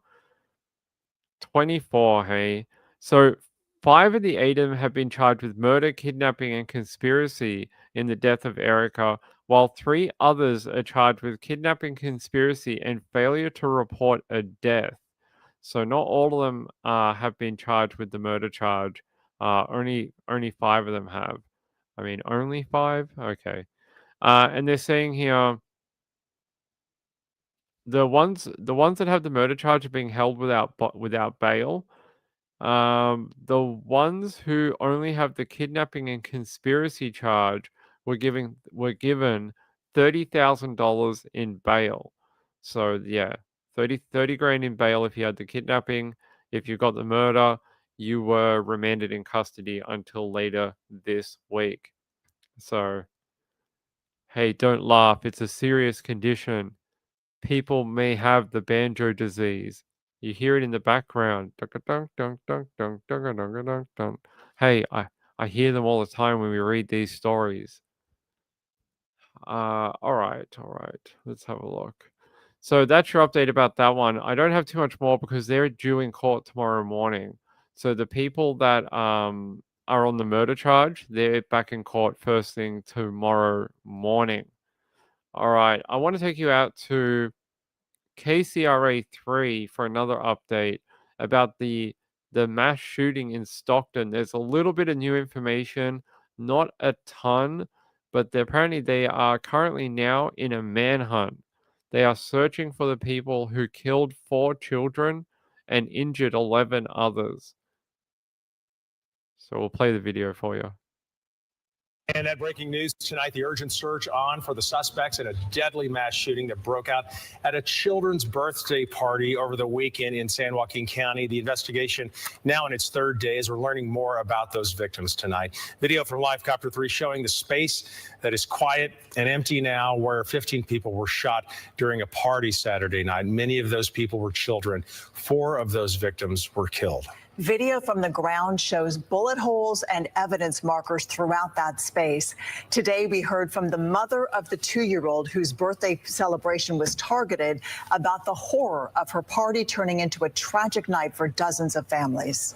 24, hey. So 5 of the 8 of them have been charged with murder, kidnapping, and conspiracy in the death of Erica, while 3 others are charged with kidnapping, conspiracy, and failure to report a death. So not all of them have been charged with the murder charge. Only 5 of them have. I mean, only 5? Okay. And they're saying here the ones that have the murder charge are being held without bail. The ones who only have the kidnapping and conspiracy charge were given $30,000 in bail. So yeah, 30 grand in bail if you had the kidnapping. If you got the murder, you were remanded in custody until later this week. So hey, don't laugh. It's a serious condition. People may have the banjo disease. You hear it in the background. Hey, I hear them all the time when we read these stories. All right. Let's have a look. So that's your update about that one. I don't have too much more because they're due in court tomorrow morning. So the people that are on the murder charge, they're back in court first thing tomorrow morning. All right. I want to take you out to KCRA 3 for another update about the mass shooting in Stockton. There's a little bit of new information, not a ton, but apparently they are currently now in a manhunt. They are searching for the people who killed 4 children and injured 11 others. So we'll play the video for you. And that breaking news tonight, the urgent search on for the suspects in a deadly mass shooting that broke out at a children's birthday party over the weekend in San Joaquin County. The investigation now in its 3rd day as we're learning more about those victims tonight. Video from Live Copter 3 showing the space that is quiet and empty now where 15 people were shot during a party Saturday night. Many of those people were children. 4 of those victims were killed. Video from the ground shows bullet holes and evidence markers throughout that space. Today, we heard from the mother of the 2-year-old whose birthday celebration was targeted about the horror of her party turning into a tragic night for dozens of families.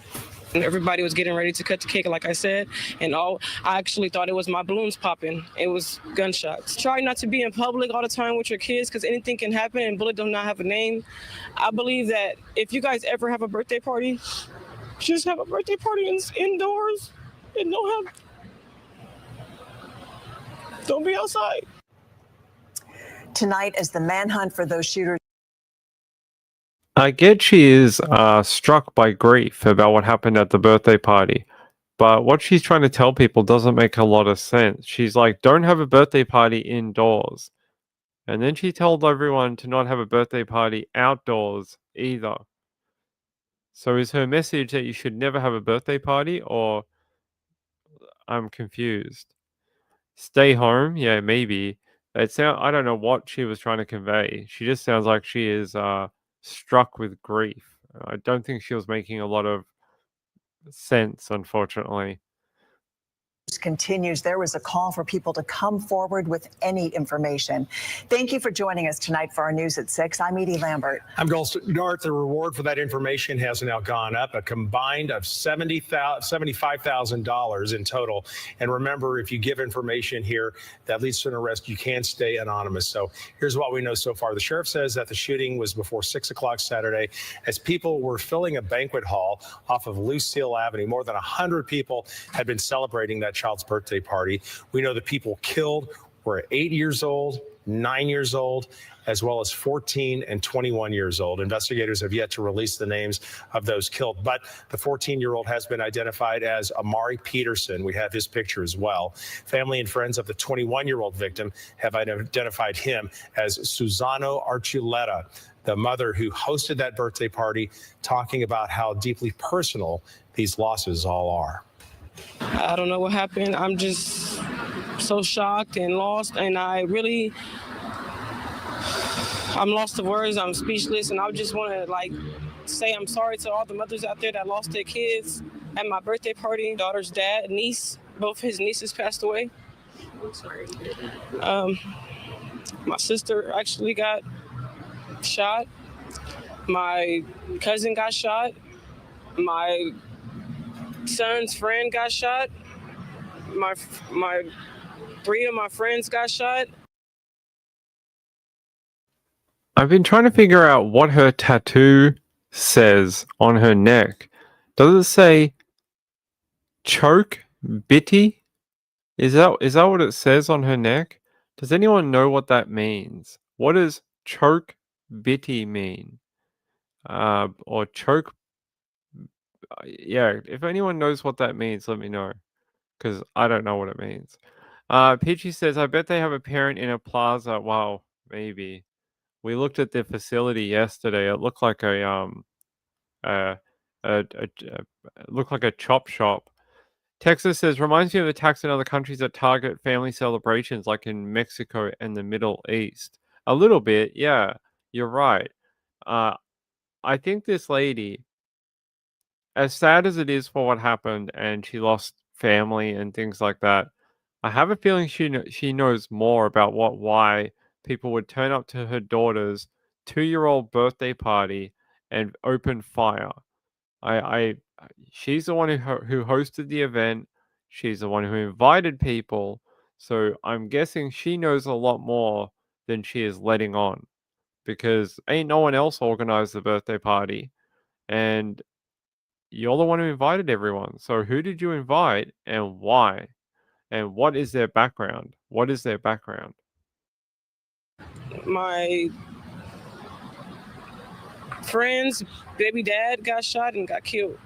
Everybody was getting ready to cut the cake, like I said, and I actually thought it was my balloons popping. It was gunshots. Try not to be in public all the time with your kids because anything can happen and bullet does not have a name. I believe that if you guys ever have a birthday party, just have a birthday party indoors and don't be outside. Tonight, as the manhunt for those shooters. I get she is struck by grief about what happened at the birthday party, but what she's trying to tell people doesn't make a lot of sense. She's like, don't have a birthday party indoors. And then she told everyone to not have a birthday party outdoors either. So is her message that you should never have a birthday party, or I'm confused? Stay home? Yeah, maybe. I don't know what she was trying to convey. She just sounds like she is struck with grief. I don't think she was making a lot of sense, unfortunately. Continues. There was a call for people to come forward with any information. Thank you for joining us tonight for our news at 6. I'm Edie Lambert. I'm Goldstart. The reward for that information has now gone up, a combined of $75,000 in total. And remember, if you give information here that leads to an arrest, you can stay anonymous. So here's what we know so far. The sheriff says that the shooting was before 6 o'clock Saturday as people were filling a banquet hall off of Lucille Avenue. More than 100 people had been celebrating that child's birthday party. We know the people killed were 8 years old, 9 years old, as well as 14 and 21 years old. Investigators have yet to release the names of those killed, but the 14-year-old has been identified as Amari Peterson. We have his picture as well. Family and friends of the 21-year-old victim have identified him as Susano Archuleta, the mother who hosted that birthday party, talking about how deeply personal these losses all are. I don't know what happened. I'm just so shocked and lost, and I'm lost of words. I'm speechless, and I just want to say I'm sorry to all the mothers out there that lost their kids at my birthday party. Daughter's dad, niece, both his nieces passed away. I'm sorry. My sister actually got shot. My cousin got shot. My son's friend got shot. My 3 of my friends got shot. I've been trying to figure out what her tattoo says on her neck. Does it say choke bitty? Is that what it says on her neck? Does anyone know what that means? What does choke bitty mean? Or choke? Yeah, if anyone knows what that means, let me know, because I don't know what it means. Peachy says, I bet they have a parent in a plaza. Wow, maybe. We looked at their facility yesterday. It looked like uh, it looked like a chop shop. Texas says, reminds me of attacks in other countries that target family celebrations, like in Mexico and the Middle East. A little bit, yeah, you're right. Uh, I think this lady, as sad as it is for what happened, and she lost family and things like that, I have a feeling she knows more about why people would turn up to her daughter's 2-year-old birthday party and open fire. I she's the one who hosted the event. She's the one who invited people. So I'm guessing she knows a lot more than she is letting on, because ain't no one else organized the birthday party, and you're the one who invited everyone. So who did you invite and why? And what is their background? What is their background? My friend's baby dad got shot and got killed.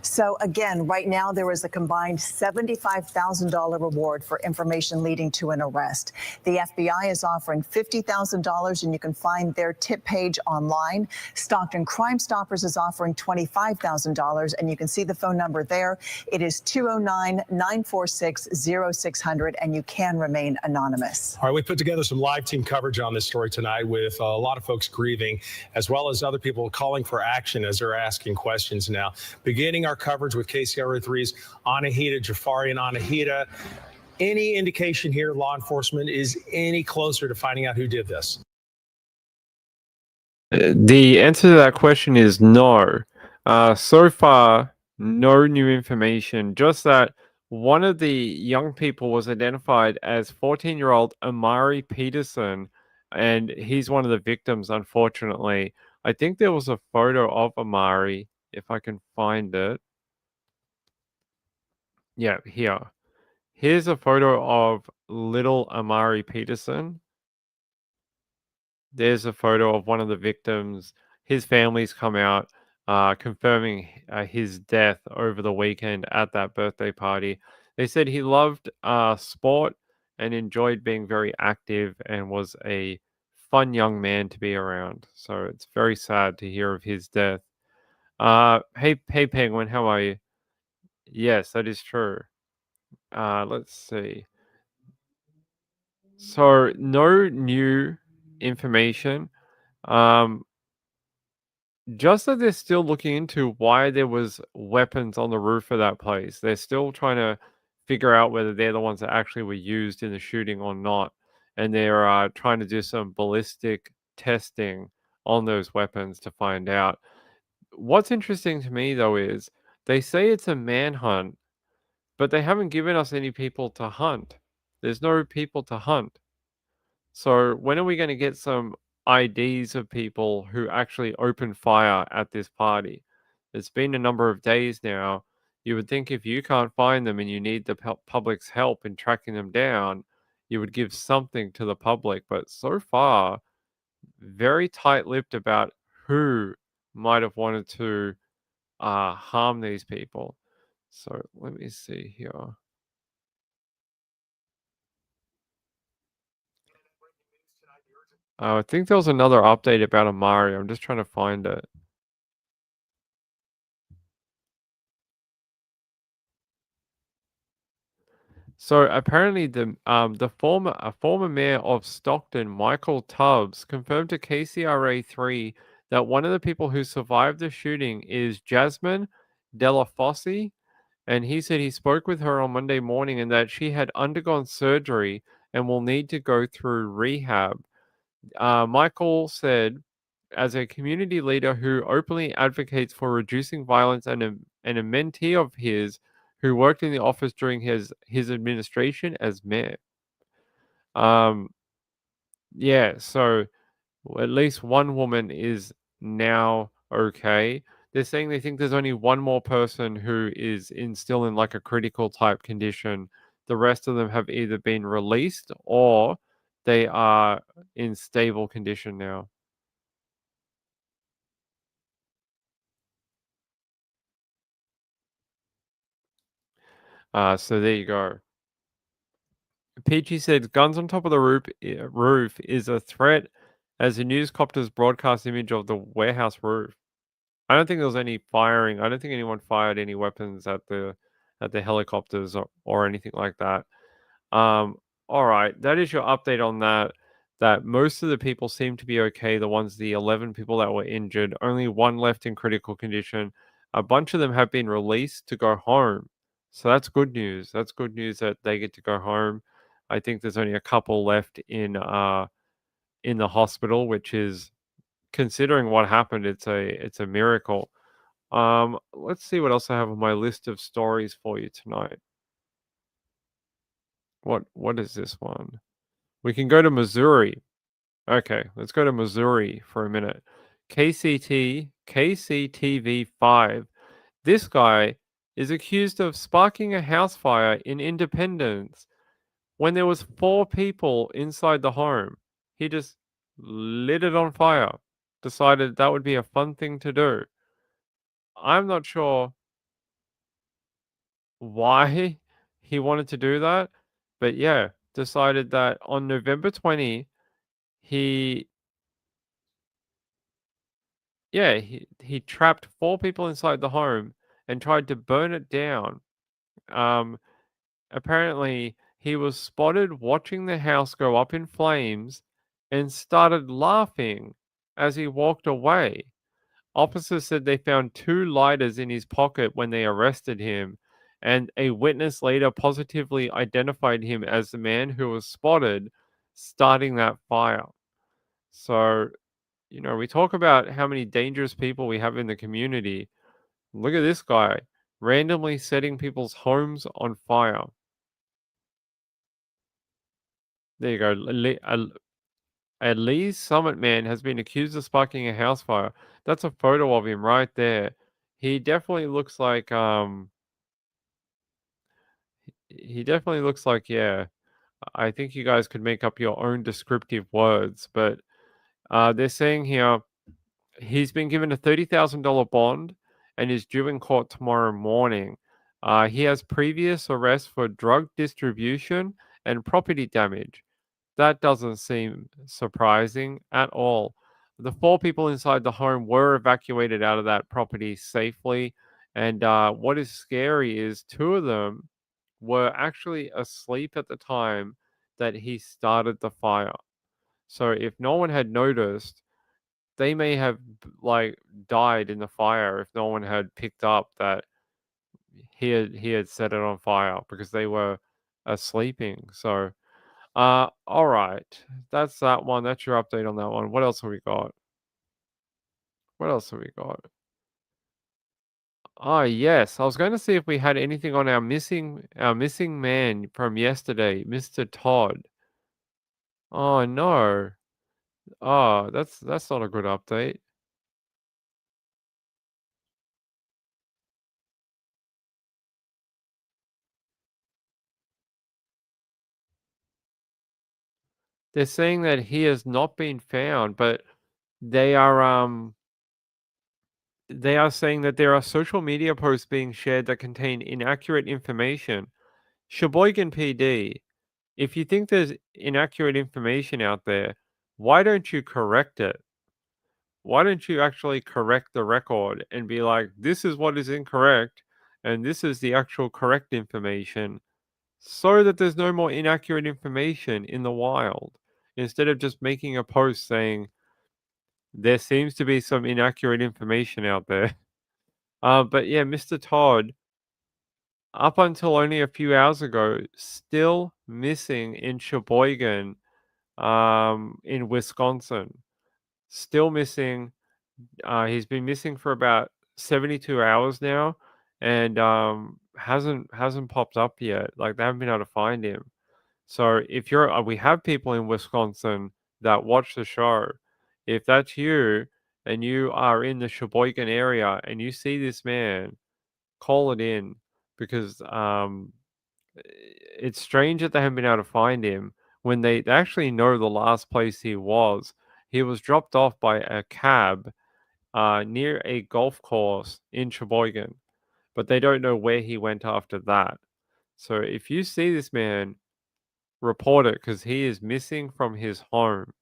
So again, right now there is a combined $75,000 reward for information leading to an arrest. The FBI is offering $50,000, and you can find their tip page online. Stockton Crime Stoppers is offering $25,000, and you can see the phone number there. It is 209-946-0600, and you can remain anonymous. All right, we put together some live team coverage on this story tonight with a lot of folks grieving, as well as other people calling for action as they're asking questions now. Beginning our coverage with KCRA3's Anahita Jafari. And Anahita, any indication here law enforcement is any closer to finding out who did this? The answer to that question is no. So far, no new information. Just that one of the young people was identified as 14-year-old Amari Peterson, and he's one of the victims, unfortunately. I think there was a photo of Amari, if I can find it. Yeah, here. Here's a photo of little Amari Peterson. There's a photo of one of the victims. His family's come out confirming his death over the weekend at that birthday party. They said he loved sport and enjoyed being very active and was a fun young man to be around. So it's very sad to hear of his death. Hey, Penguin, how are you? Yes, that is true. Let's see. So no new information. Just that they're still looking into why there was weapons on the roof of that place. They're still trying to figure out whether they're the ones that actually were used in the shooting or not. And they're trying to do some ballistic testing on those weapons to find out. What's interesting to me, though, is they say it's a manhunt, but they haven't given us any people to hunt. There's no people to hunt. So when are we going to get some IDs of people who actually opened fire at this party? It's been a number of days now. You would think if you can't find them and you need the public's help in tracking them down, you would give something to the public. But so far, very tight-lipped about who might have wanted to harm these people. So let me see here. I think there was another update about Amari. I'm just trying to find it. So apparently the former mayor of Stockton, Michael Tubbs, confirmed to KCRA3 that one of the people who survived the shooting is Jasmine Delafosse, and he said he spoke with her on Monday morning and that she had undergone surgery and will need to go through rehab. Michael said, as a community leader who openly advocates for reducing violence, and a mentee of his who worked in the office during his administration as mayor. Yeah, so at least one woman is now okay. They're saying they think there's only one more person who is still in like a critical type condition. The rest of them have either been released or they are in stable condition now. So there you go. Peachy said, "Guns on top of the roof is a threat," as the newscopters broadcast image of the warehouse roof. I don't think there was any firing. I don't think anyone fired any weapons at the helicopters or anything like that. All right, that is your update on that. That most of the people seem to be okay. The 11 people that were injured, only one left in critical condition. A bunch of them have been released to go home. So that's good news. That's good news that they get to go home. I think there's only a couple left in the hospital, which is, considering what happened, it's a miracle. Let's see what else I have on my list of stories for you tonight. What is this one? We can go to Missouri. Okay, let's go to Missouri for a minute. KCTV5. This guy is accused of sparking a house fire in Independence when there was 4 people inside the home. He just lit it on fire. Decided that would be a fun thing to do. I'm not sure why he wanted to do that, but yeah, decided that on November 20, he he trapped 4 people inside the home and tried to burn it down. Apparently, he was spotted watching the house go up in flames and started laughing as he walked away. Officers said they found 2 lighters in his pocket when they arrested him, and a witness later positively identified him as the man who was spotted starting that fire. So, we talk about how many dangerous people we have in the community. Look at this guy randomly setting people's homes on fire. There you go. A Lee's Summit man has been accused of sparking a house fire. That's a photo of him right there. He definitely looks like yeah. I think you guys could make up your own descriptive words, but they're saying here he's been given a $30,000 bond and is due in court tomorrow morning. He has previous arrests for drug distribution and property damage. That doesn't seem surprising at all. The 4 people inside the home were evacuated out of that property safely. And what is scary is 2 of them were actually asleep at the time that he started the fire. So if no one had noticed, they may have died in the fire if no one had picked up that he had set it on fire because they were sleeping. So all right. That's that one. That's your update on that one. What else have we got? What else have we got? Ah, yes. I was going to see if we had anything on our missing man from yesterday, Mr. Todd. Oh no. Oh, that's not a good update. They're saying that he has not been found, but they are saying that there are social media posts being shared that contain inaccurate information. Sheboygan PD, if you think there's inaccurate information out there, why don't you correct it? Why don't you actually correct the record and be like, this is what is incorrect, and this is the actual correct information, so that there's no more inaccurate information in the wild, instead of just making a post saying, there seems to be some inaccurate information out there. But yeah, Mr. Todd, up until only a few hours ago, still missing in Sheboygan, in Wisconsin. Still missing. He's been missing for about 72 hours now, and hasn't popped up yet. Like, they haven't been able to find him. So if we have people in Wisconsin that watch the show, if that's you and you are in the Sheboygan area and you see this man, call it in, because it's strange that they haven't been able to find him when they actually know the last place he was. He was dropped off by a cab near a golf course in Sheboygan, but they don't know where he went after that. So if you see this man, report it, because he is missing from his home.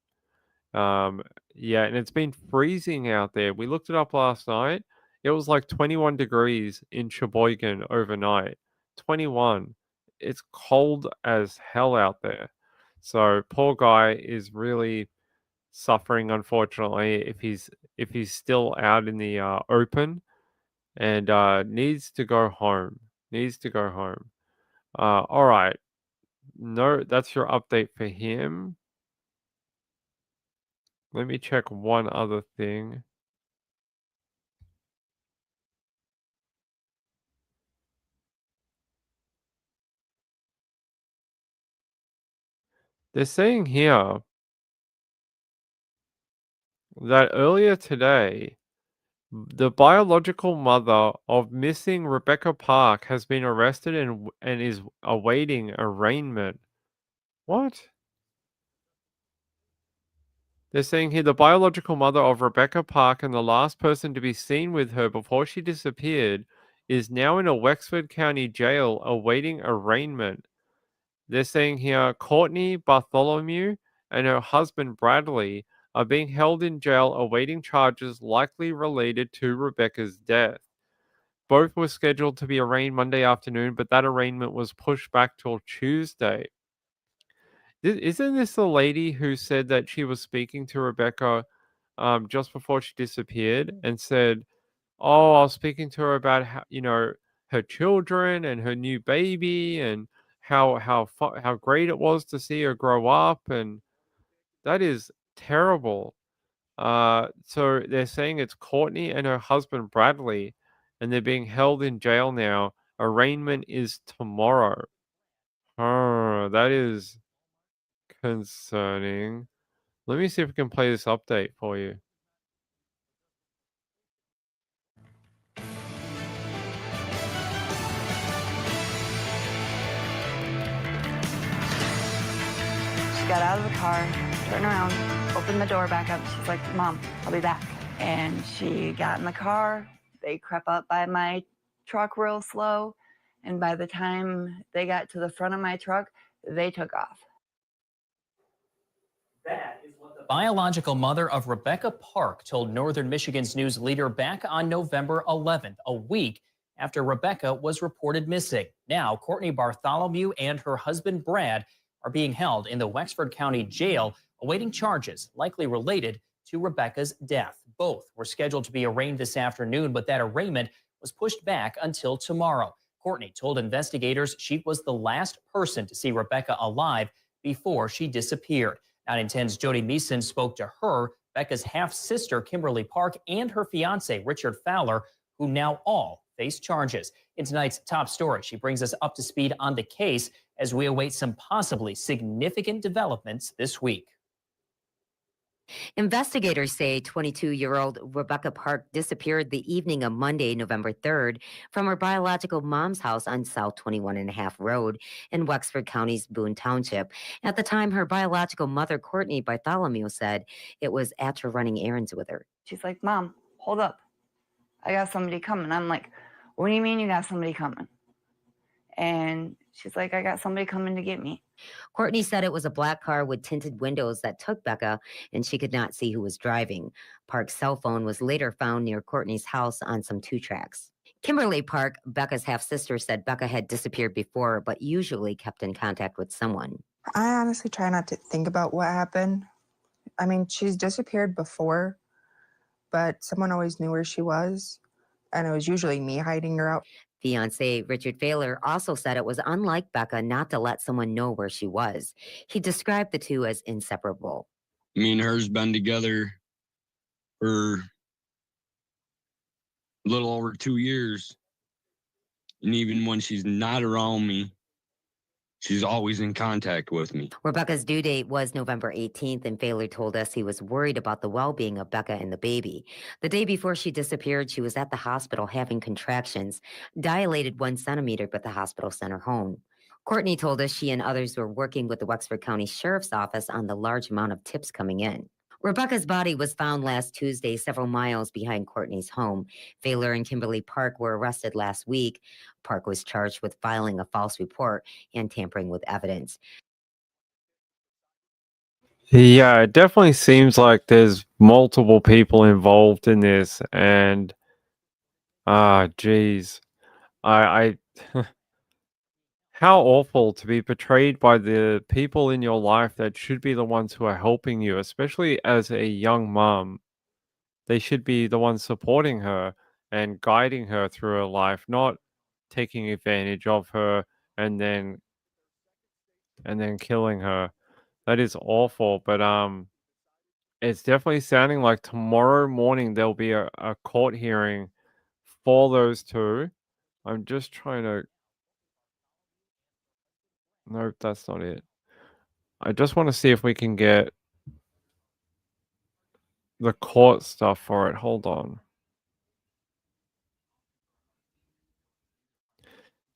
Yeah, and it's been freezing out there. We looked it up last night. It was like 21 degrees in Sheboygan overnight. 21. It's cold as hell out there. So poor guy is really suffering, unfortunately, if he's still out in the open, and needs to go home. Needs to go home. All right. No, that's your update for him. Let me check one other thing. They're saying here that earlier today, the biological mother of missing Rebecca Park has been arrested and is awaiting arraignment. What? They're saying here the biological mother of Rebecca Park and the last person to be seen with her before she disappeared is now in a Wexford County jail awaiting arraignment. They're saying here Courtney Bartholomew and her husband Bradley are being held in jail awaiting charges likely related to Rebecca's death. Both were scheduled to be arraigned Monday afternoon, but that arraignment was pushed back till Tuesday. Isn't this the lady who said that she was speaking to Rebecca just before she disappeared and said, "Oh, I was speaking to her about how, her children and her new baby and how great it was to see her grow up," and that is terrible. So they're saying it's Courtney and her husband Bradley, and they're being held in jail now. Arraignment is tomorrow. Oh, that is concerning. Let me see if we can play this update for you. She got out of the car, turned around, opened the door back up. She's like, "Mom, I'll be back." And she got in the car. They crept up by my truck real slow. And by the time they got to the front of my truck, they took off. That is what the biological mother of Rebecca Park told Northern Michigan's news leader back on November 11th, a week after Rebecca was reported missing. Now, Courtney Bartholomew and her husband Brad are being held in the Wexford County Jail, awaiting charges likely related to Rebecca's death. Both were scheduled to be arraigned this afternoon, but that arraignment was pushed back until tomorrow. Courtney told investigators she was the last person to see Rebecca alive before she disappeared. 9 and 10's Jody Meeson spoke to her, Becca's half-sister Kimberly Park, and her fiance Richard Fowler, who now all face charges. In tonight's top story, she brings us up to speed on the case as we await some possibly significant developments this week. Investigators say 22-year-old Rebecca Park disappeared the evening of Monday, November 3rd, from her biological mom's house on South 21.5 Road in Wexford County's Boone Township. At the time, her biological mother, Courtney Bartholomew, said it was after running errands with her. She's like, "Mom, hold up. I got somebody coming." I'm like, "What do you mean you got somebody coming?" And she's like, "I got somebody coming to get me." Courtney said it was a black car with tinted windows that took Becca, and she could not see who was driving. Park's cell phone was later found near Courtney's house on some 2-tracks. Kimberly Park, Becca's half-sister, said Becca had disappeared before, but usually kept in contact with someone. I honestly try not to think about what happened. I mean, she's disappeared before, but someone always knew where she was, and it was usually me hiding her out. Fiance Richard Fowler also said it was unlike Becca not to let someone know where she was. He described the two as inseparable. Me and her's been together for a little over 2 years. And even when she's not around me, She's always in contact with me. Rebecca's due date was November 18th, and Failer told us he was worried about the well-being of Becca and the baby. The day before she disappeared, she was at the hospital having contractions, dilated 1 centimeter, but the hospital sent her home. Courtney told us she and others were working with the Wexford County Sheriff's Office on the large amount of tips coming in. Rebecca's body was found last Tuesday, several miles behind Courtney's home. Failer and Kimberly Park were arrested last week. Park was charged with filing a false report and tampering with evidence. Yeah, it definitely seems like there's multiple people involved in this, and geez, I how awful to be betrayed by the people in your life that should be the ones who are helping you, especially as a young mom. They should be the ones supporting her and guiding her through her life, not taking advantage of her and then killing her. That is awful, but it's definitely sounding like tomorrow morning there'll be a court hearing for those two. I'm just trying to. Nope, that's not it. I just want to see if we can get the court stuff for it. Hold on.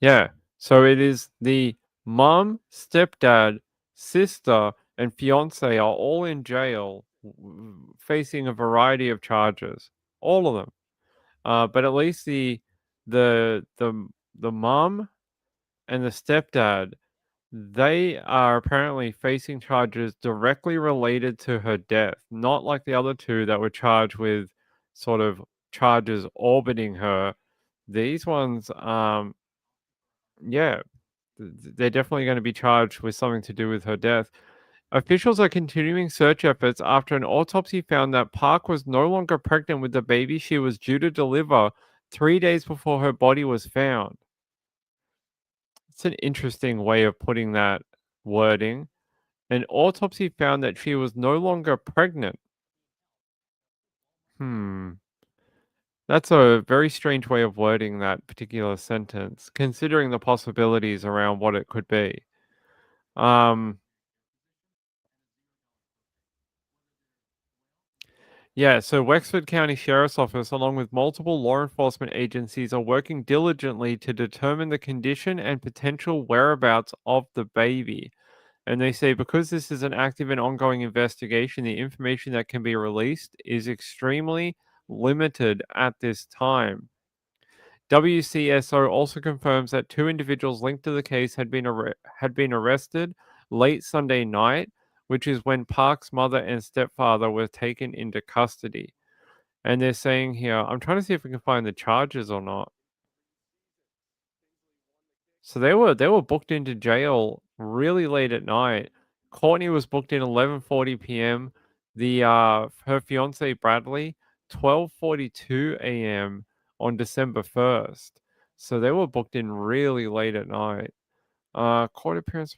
Yeah, so it is the mom, stepdad, sister, and fiance are all in jail, facing a variety of charges. All of them. But at least the the the mom and the stepdad, they are apparently facing charges directly related to her death, not like the other two that were charged with sort of charges orbiting her. These ones, yeah, they're definitely going to be charged with something to do with her death. Officials are continuing search efforts after an autopsy found that Park was no longer pregnant with the baby she was due to deliver 3 days before her body was found. It's an interesting way of putting that wording. An autopsy found that she was no longer pregnant. That's a very strange way of wording that particular sentence, considering the possibilities around what it could be. Yeah, so Wexford County Sheriff's Office, along with multiple law enforcement agencies, are working diligently to determine the condition and potential whereabouts of the baby. And they say because this is an active and ongoing investigation, the information that can be released is extremely limited at this time. WCSO also confirms that 2 individuals linked to the case had been arrested late Sunday night, which is when Park's mother and stepfather were taken into custody. And they're saying here, I'm trying to see if we can find the charges or not. So they were booked into jail really late at night. Courtney was booked in 11:40 p.m. The her fiance Bradley 12:42 a.m. on December 1st. So they were booked in really late at night. Court appearance.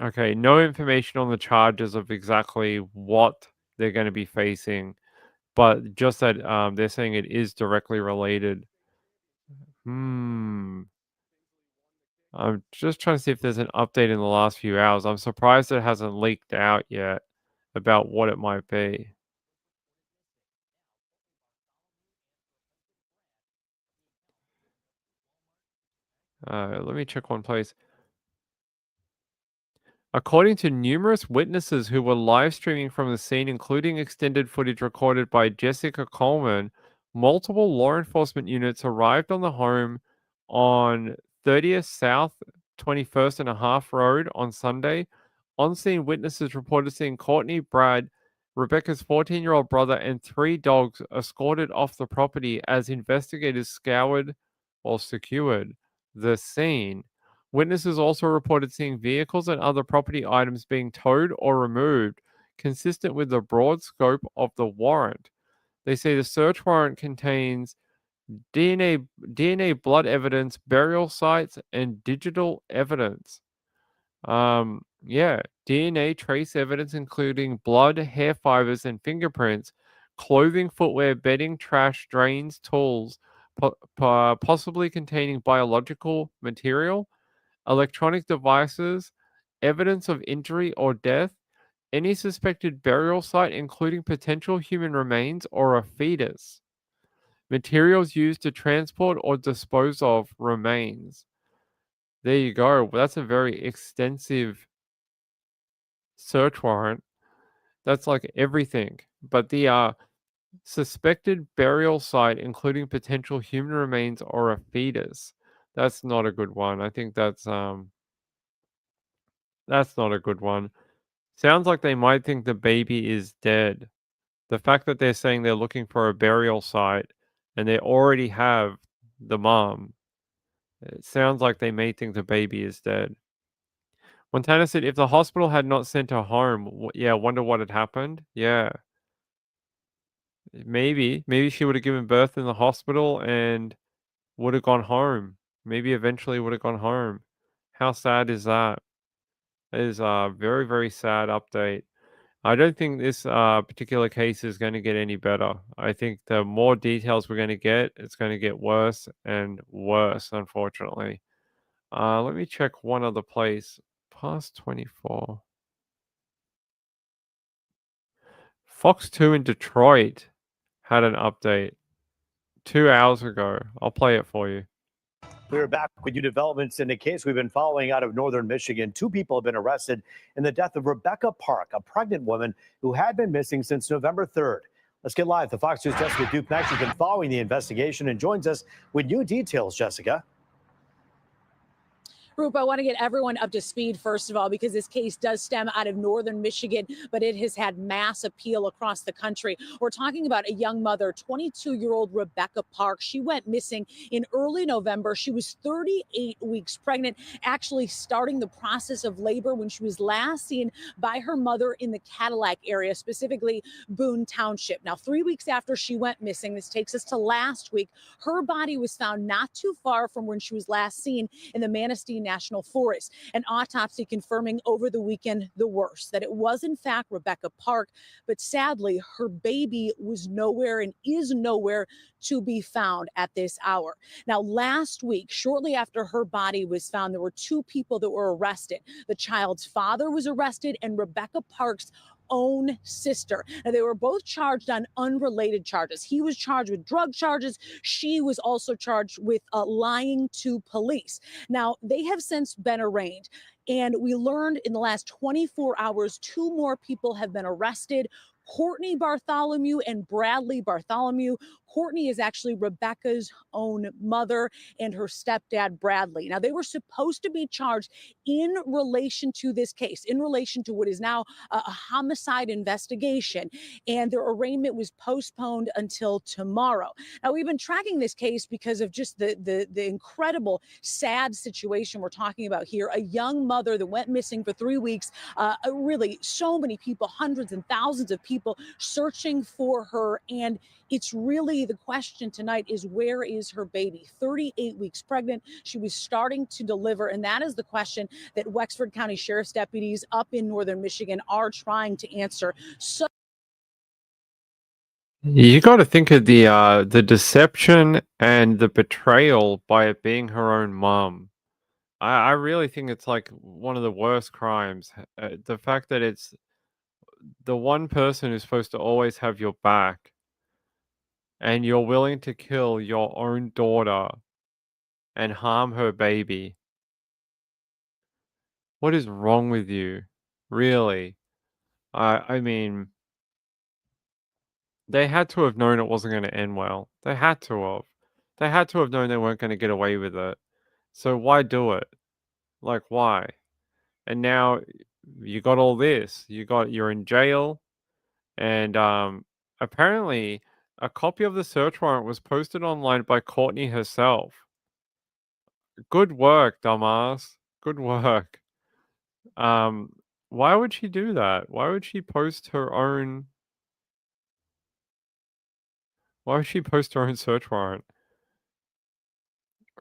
Okay, no information on the charges of exactly what they're going to be facing, but just that they're saying it is directly related. I'm just trying to see if there's an update in the last few hours. I'm surprised it hasn't leaked out yet about what it might be. Let me check one place. According to numerous witnesses who were live streaming from the scene, including extended footage recorded by Jessica Coleman, multiple law enforcement units arrived on the home on 30th South 21st and a half Road on Sunday. On-scene witnesses reported seeing Courtney, Brad, Rebecca's 14-year-old brother, and 3 dogs escorted off the property as investigators secured the scene. Witnesses also reported seeing vehicles and other property items being towed or removed, consistent with the broad scope of the warrant. They say the search warrant contains DNA blood evidence, burial sites, and digital evidence. DNA trace evidence including blood, hair fibers, and fingerprints, clothing, footwear, bedding, trash, drains, tools, possibly containing biological material, electronic devices, evidence of injury or death, any suspected burial site, including potential human remains or a fetus, materials used to transport or dispose of remains. There you go. That's a very extensive search warrant. That's like everything. But the suspected burial site, including potential human remains or a fetus. That's not a good one. I think that's not a good one. Sounds like they might think the baby is dead. The fact that they're saying they're looking for a burial site and they already have the mom, it sounds like they may think the baby is dead. Montana said if the hospital had not sent her home, yeah, wonder what had happened. Yeah. Maybe she would have given birth in the hospital and would have gone home. Maybe eventually would have gone home. How sad is that? It is a very, very sad update. I don't think this particular case is going to get any better. I think the more details we're going to get, it's going to get worse and worse, unfortunately. Let me check one other place. Past 24. Fox 2 in Detroit had an update 2 hours ago. I'll play it for you. We are back with new developments in the case we've been following out of northern Michigan. 2 people have been arrested in the death of Rebecca Park, a pregnant woman who had been missing since November 3rd. Let's get live to Fox News' Jessica Dupnack. She's been following the investigation and joins us with new details, Jessica. Roop, I want to get everyone up to speed, first of all, because this case does stem out of northern Michigan, but it has had mass appeal across the country. We're talking about a young mother, 22-year-old Rebecca Park. She went missing in early November. She was 38 weeks pregnant, actually starting the process of labor when she was last seen by her mother in the Cadillac area, specifically Boone Township. Now, 3 weeks after she went missing, this takes us to last week, her body was found not too far from when she was last seen in the Manistee National Forest. An autopsy confirming over the weekend the worst, that it was in fact Rebecca Park, but sadly her baby was nowhere and is nowhere to be found at this hour. Now, last week, shortly after her body was found, there were 2 people that were arrested. The child's father was arrested and Rebecca Park's own sister. Now, they were both charged on unrelated charges. He was charged with drug charges. She was also charged with lying to police. Now, they have since been arraigned. And we learned in the last 24 hours, 2 more people have been arrested. Courtney Bartholomew and Bradley Bartholomew. Courtney is actually Rebecca's own mother and her stepdad, Bradley. Now, they were supposed to be charged in relation to this case, in relation to what is now a homicide investigation, and their arraignment was postponed until tomorrow. Now, we've been tracking this case because of just the incredible, sad situation we're talking about here. A young mother that went missing for 3 weeks, really so many people, hundreds and thousands of people searching for her, and it's really the question tonight is where is her baby? 38 weeks pregnant. She was starting to deliver. And that is the question that Wexford County Sheriff's deputies up in northern Michigan are trying to answer. So You got to think of the deception and the betrayal by it being her own mom. I really think it's like one of the worst crimes. The fact that it's the one person who's supposed to always have your back, and you're willing to kill your own daughter and harm her baby. What is wrong with you? Really? I mean, they had to have known it wasn't going to end well. They had to have. They had to have known they weren't going to get away with it. So why do it? Like, why? And now you got all this. You're in jail, and apparently a copy of the search warrant was posted online by Courtney herself. Good work, dumbass. Good work. Why would she do that? Why would she post her own? Why would she post her own search warrant?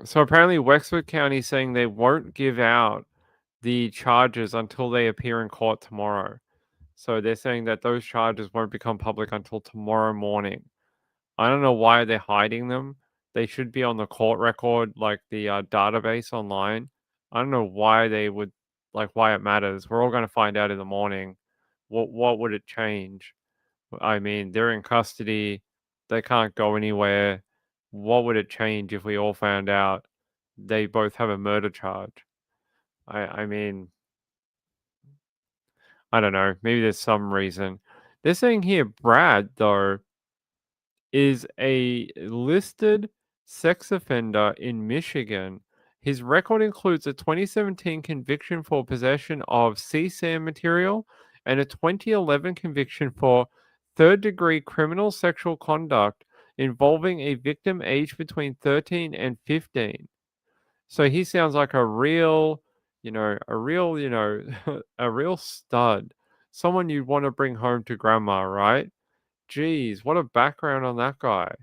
So apparently, Wexford County is saying they won't give out the charges until they appear in court tomorrow. So they're saying that those charges won't become public until tomorrow morning. I don't know why they're hiding them. They should be on the court record, like the database online. I don't know why they would why it matters. We're all going to find out in the morning. What would it change? I mean, they're in custody. They can't go anywhere. What would it change if we all found out they both have a murder charge? I mean, I don't know. Maybe there's some reason. They're saying here, Brad, though, is a listed sex offender in Michigan. His record includes a 2017 conviction for possession of CSAM material and a 2011 conviction for third-degree criminal sexual conduct involving a victim aged between 13 and 15. So he sounds like a real, a real stud. Someone you'd want to bring home to grandma, right? Geez, what a background on that guy.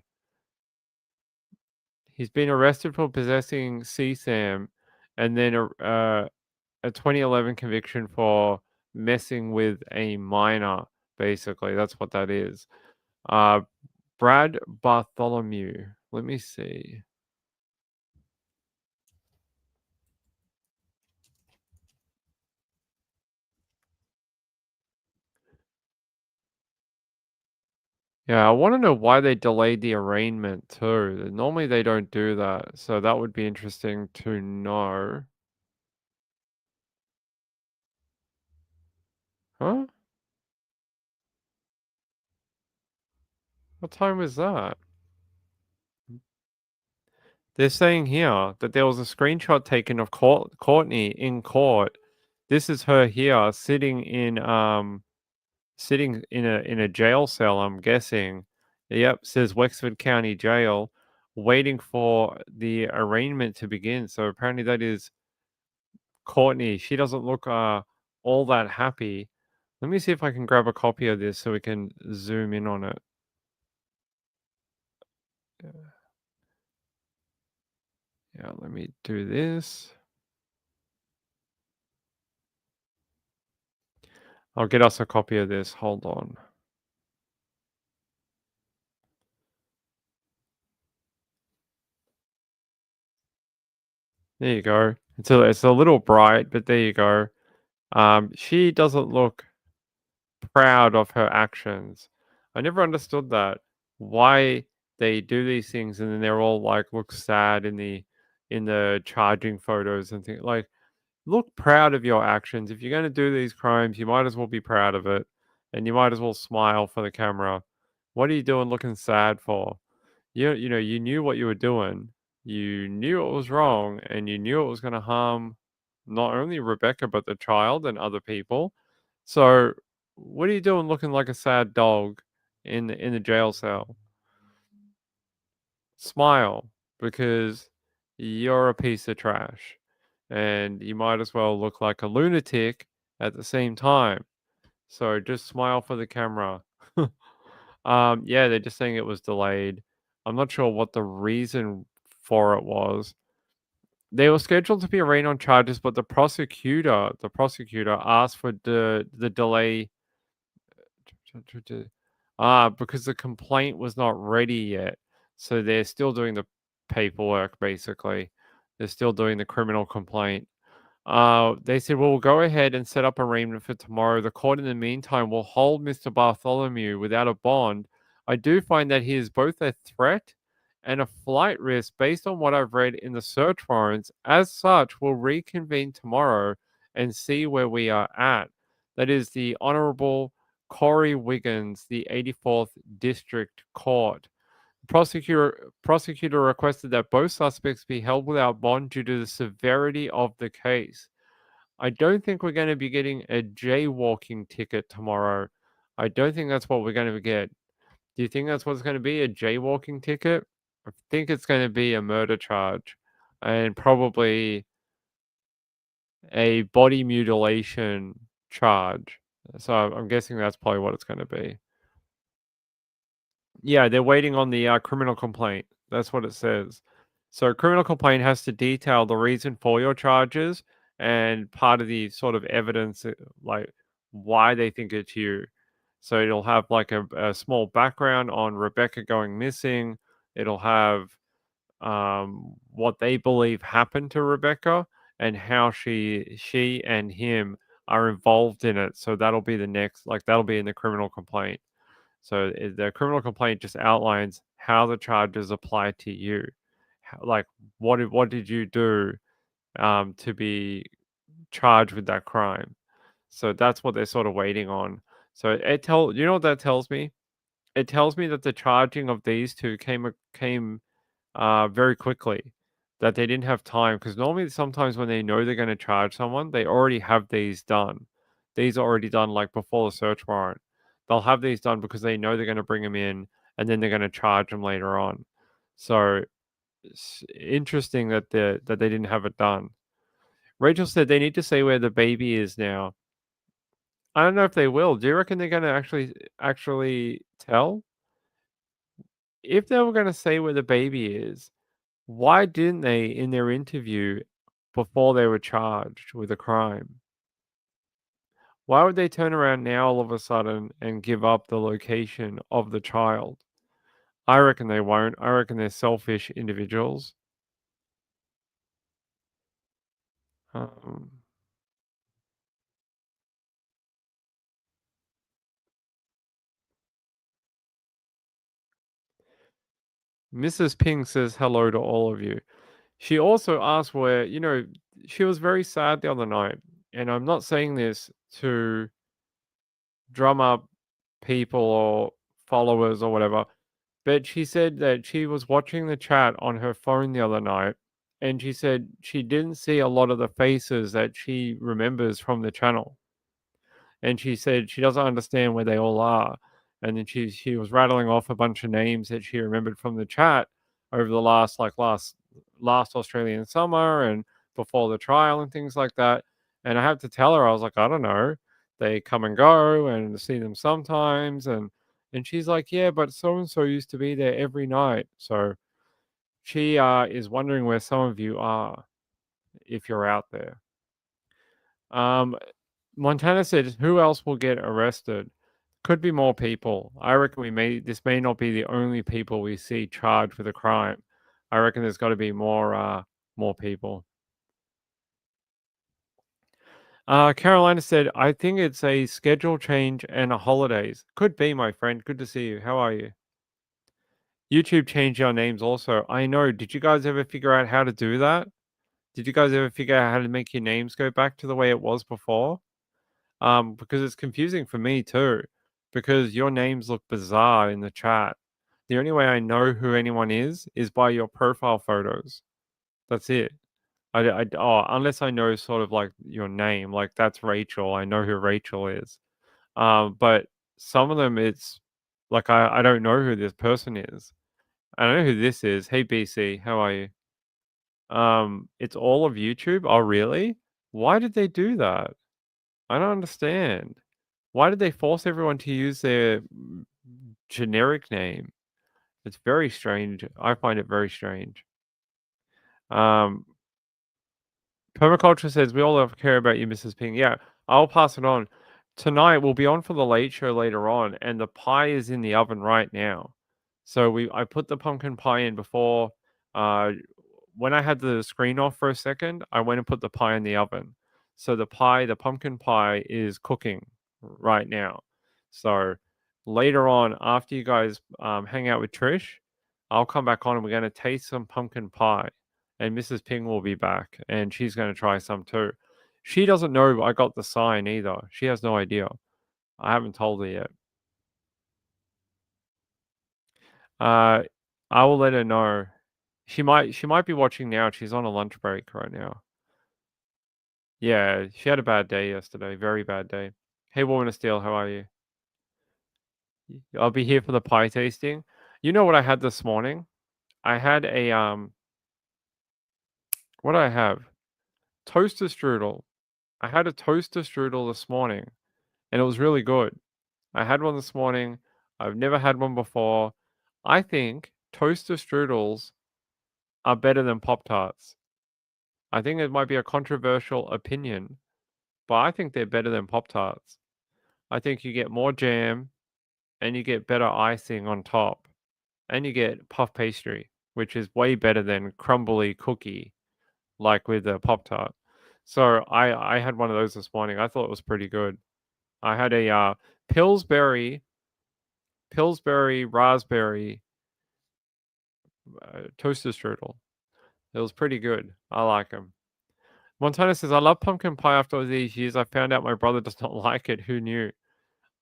He's been arrested for possessing CSAM and then a 2011 conviction for messing with a minor, basically. That's what that is. Brad Bartholomew. Let me see. Yeah, I want to know why they delayed the arraignment too. Normally they don't do that, so that would be interesting to know. Huh? What time was that? They're saying here that there was a screenshot taken of Courtney in court. This is her here sitting in a jail cell, I'm guessing. Yep, says Wexford County Jail, waiting for the arraignment to begin. So apparently that is Courtney. She doesn't look all that happy. Let me see if I can grab a copy of this so we can zoom in on it. Yeah, let me do this. I'll get us a copy of this. Hold on. There you go. It's a little bright, but there you go. She doesn't look proud of her actions. I never understood that. Why they do these things and then they're all look sad in the charging photos and things look proud of your actions. If you're going to do these crimes, you might as well be proud of it and you might as well smile for the camera. What are you doing looking sad for? You knew what you were doing. You knew it was wrong and you knew it was going to harm not only Rebecca but the child and other people. So what are you doing looking like a sad dog in the jail cell? Smile because you're a piece of trash and you might as well look like a lunatic at the same time. So just smile for the camera. Yeah, they're just saying it was delayed. I'm not sure what the reason for it was. They were scheduled to be arraigned on charges, but the prosecutor asked for the delay because the complaint was not ready yet. So they're still doing the paperwork, basically. They're still doing the criminal complaint. They said, well, we'll go ahead and set up arraignment for tomorrow. The court, in the meantime, will hold Mr. Bartholomew without a bond. I do find that he is both a threat and a flight risk based on what I've read in the search warrants. As such, we'll reconvene tomorrow and see where we are at. That is the Honorable Corey Wiggins, the 84th District Court. Prosecutor requested that both suspects be held without bond due to the severity of the case. I don't think we're going to be getting a jaywalking ticket tomorrow. I don't think that's what we're going to get. Do you think that's what's going to be, a jaywalking ticket? I think it's going to be a murder charge and probably a body mutilation charge. So I'm guessing that's probably what it's going to be. Yeah, they're waiting on the criminal complaint. That's what it says. So criminal complaint has to detail the reason for your charges and part of the sort of evidence, why they think it's you. So it'll have a small background on Rebecca going missing. It'll have what they believe happened to Rebecca, and how she and him are involved in it. So that'll be the next, like that'll be in the criminal complaint. So the criminal complaint just outlines how the charges apply to you. Like what did you do to be charged with that crime? So that's what they're sort of waiting on. So you know what that tells me? It tells me that the charging of these two came very quickly. That they didn't have time, because normally sometimes when they know they're going to charge someone, they already have these done. These are already done like before the search warrant. They'll have these done because they know they're going to bring them in and then they're going to charge them later on. So it's interesting that they didn't have it done. Rachel said they need to say where the baby is now. I don't know if they will. Do you reckon they're going to actually tell? If they were going to say where the baby is, why didn't they in their interview before they were charged with a crime? Why would they turn around now all of a sudden and give up the location of the child? I reckon they won't. I reckon they're selfish individuals. Mrs. Ping says hello to all of you. She also asked where, she was very sad the other night. And I'm not saying this to drum up people or followers or whatever, but she said that she was watching the chat on her phone the other night, and she said she didn't see a lot of the faces that she remembers from the channel. And she said she doesn't understand where they all are. And then she was rattling off a bunch of names that she remembered from the chat over the last Australian summer and before the trial and things like that. And I have to tell her, I was like, I don't know. They come and go and see them sometimes. And she's like, yeah, but so and so used to be there every night. So she is wondering where some of you are, if you're out there. Montana said, who else will get arrested? Could be more people. I reckon this may not be the only people we see charged with a crime. I reckon there's got to be more people. Carolina said, I think it's a schedule change and a holidays. Could be, my friend. Good to see you. How are you? YouTube changed our names also. I know. Did you guys ever figure out how to do that? Did you guys ever figure out how to make your names go back to the way it was before? Because it's confusing for me too, because your names look bizarre in the chat. The only way I know who anyone is by your profile photos. That's it. Unless I know sort of like your name, like that's Rachel. I know who Rachel is. But some of them, it's like I don't know who this person is. I don't know who this is. Hey BC, how are you? It's all of YouTube. Oh really? Why did they do that? I don't understand. Why did they force everyone to use their generic name? It's very strange. I find it very strange. Permaculture says, we all care about you, Mrs. Ping. Yeah, I'll pass it on. Tonight, we'll be on for the late show later on, and the pie is in the oven right now. So I put the pumpkin pie in before. When I had the screen off for a second, I went and put the pie in the oven. So the pumpkin pie is cooking right now. So later on, after you guys hang out with Trish, I'll come back on and we're going to taste some pumpkin pie. And Mrs. Ping will be back, and she's going to try some too. She doesn't know I got the sign either. She has no idea. I haven't told her yet. I will let her know. She might be watching now. She's on a lunch break right now. Yeah, she had a bad day yesterday. Very bad day. Hey, Woman of Steel, how are you? I'll be here for the pie tasting. You know what I had this morning? I had a what do I have? Toaster strudel. I had a toaster strudel this morning, and it was really good. I had one this morning. I've never had one before. I think toaster strudels are better than Pop-Tarts. I think it might be a controversial opinion, but I think they're better than Pop-Tarts. I think you get more jam and you get better icing on top, and you get puff pastry, which is way better than crumbly cookie like with a Pop-Tart. So I had one of those this morning. I thought it was pretty good. I had a Pillsbury raspberry toaster strudel. It was pretty good. I like them. Montana says, "I love pumpkin pie. After all these years, I found out my brother does not like it. Who knew?"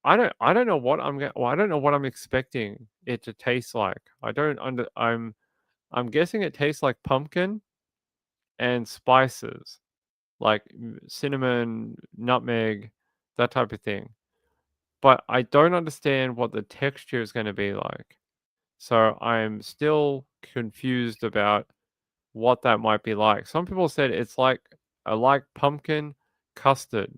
I don't know what I don't know what I'm expecting it to taste like. I'm guessing it tastes like pumpkin and spices, like cinnamon, nutmeg, that type of thing. But I don't understand what the texture is going to be like. So I'm still confused about what that might be like. Some people said it's like pumpkin custard.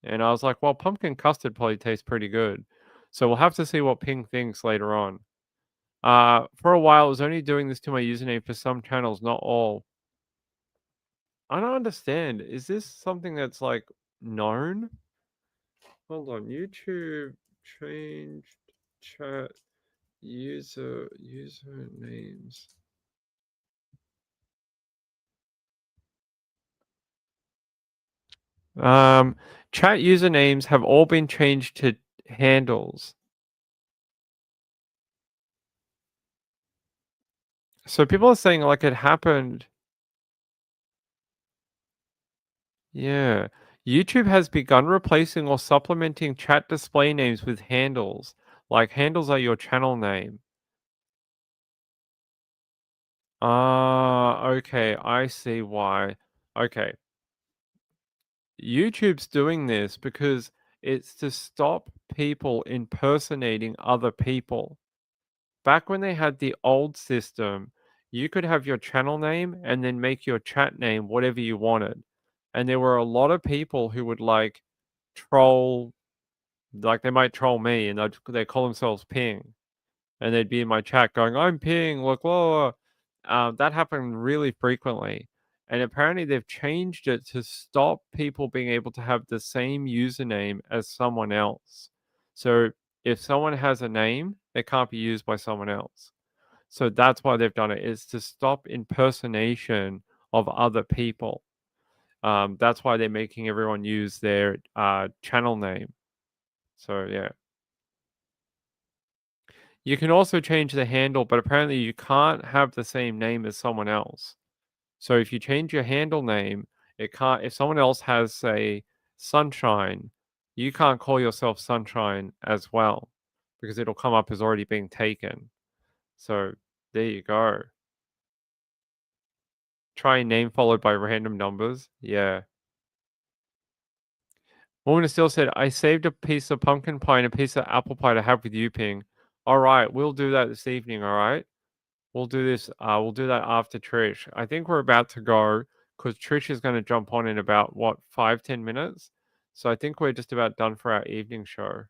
And I was like, well, pumpkin custard probably tastes pretty good. So we'll have to see what Ping thinks later on. For a while, I was only doing this to my username for some channels, not all. I don't understand. Is this something that's like known? Hold on. YouTube changed chat usernames. Chat usernames have all been changed to handles. So people are saying like it happened. Yeah. YouTube has begun replacing or supplementing chat display names with handles. Like handles are your channel name. Ah, okay. I see why. Okay. YouTube's doing this because it's to stop people impersonating other people. Back when they had the old system, you could have your channel name and then make your chat name whatever you wanted. And there were a lot of people who would like troll, like they might troll me and they call themselves Ping. And they'd be in my chat going, I'm Ping, look, blah, blah. That happened really frequently. And apparently they've changed it to stop people being able to have the same username as someone else. So if someone has a name, it can't be used by someone else. So that's why they've done it, is to stop impersonation of other people. That's why they're making everyone use their channel name. So yeah. You can also change the handle, but apparently you can't have the same name as someone else. So if you change your handle name, it can't. If someone else has, say, Sunshine, you can't call yourself Sunshine as well because it'll come up as already being taken. So there you go. Try name followed by random numbers. Yeah. Woman still said, I saved a piece of pumpkin pie and a piece of apple pie to have with you, Ping. All right, we'll do that this evening. All right. We'll do this. We'll do that after Trish. I think we're about to go because Trish is going to jump on in about what 5-10 minutes. So I think we're just about done for our evening show.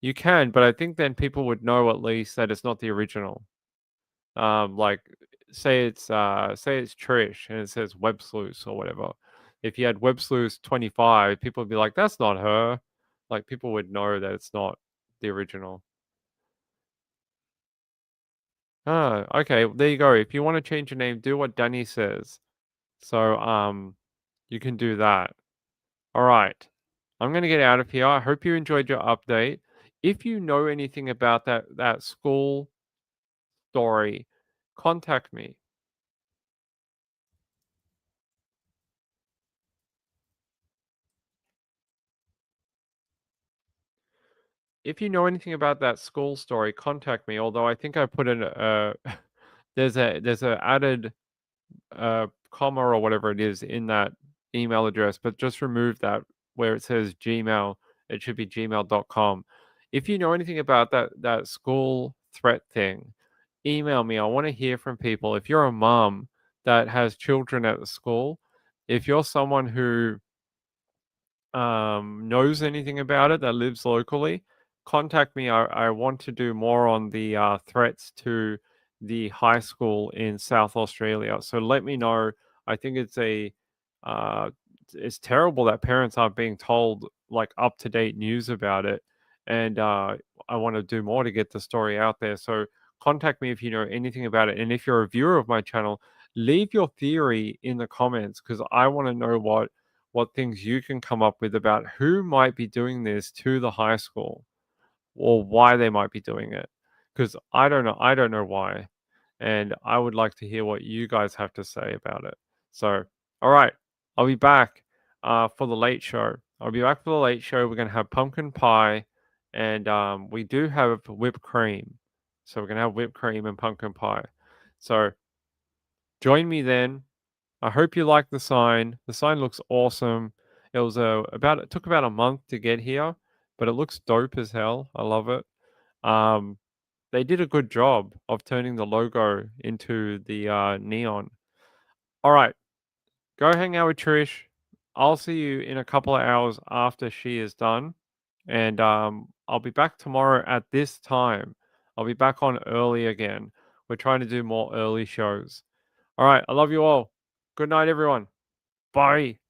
You can, but I think then people would know at least that it's not the original. Like say it's Trish and it says Web Sleuth or whatever. If you had Web Sleuth 25, people would be like, "That's not her." Like people would know that it's not the original. Ah, okay. There you go. If you want to change your name, do what Danny says. So, you can do that. All right. I'm going to get out of here. I hope you enjoyed your update. If you know anything about that school story, contact me. If you know anything about that school story, contact me. Although I think I put in there's a added comma or whatever it is in that email address, but just remove that where it says Gmail. It should be gmail.com. If you know anything about that school threat thing, email me. I want to hear from people. If you're a mom that has children at the school, if you're someone who knows anything about it that lives locally, contact me. I want to do more on the threats to the high school in South Australia. So let me know. I think uh, it's terrible that parents aren't being told like up to date news about it, and I want to do more to get the story out there. So contact me if you know anything about it, and if you're a viewer of my channel, Leave your theory in the comments because I want to know what things you can come up with about who might be doing this to the high school or why they might be doing it. Because I don't know. I don't know why. And I would like to hear what you guys have to say about it. So, all right, I'll be back for the late show. I'll be back for the late show. We're going to have pumpkin pie and we do have whipped cream. So we're going to have whipped cream and pumpkin pie. So join me then. I hope you like the sign. The sign looks awesome. It was it took about a month to get here, but it looks dope as hell. I love it. They did a good job of turning the logo into the neon. All right, go hang out with Trish. I'll see you in a couple of hours after she is done, and I'll be back tomorrow at this time. I'll be back on early again. We're trying to do more early shows. All right, I love you all. Good night, everyone. Bye.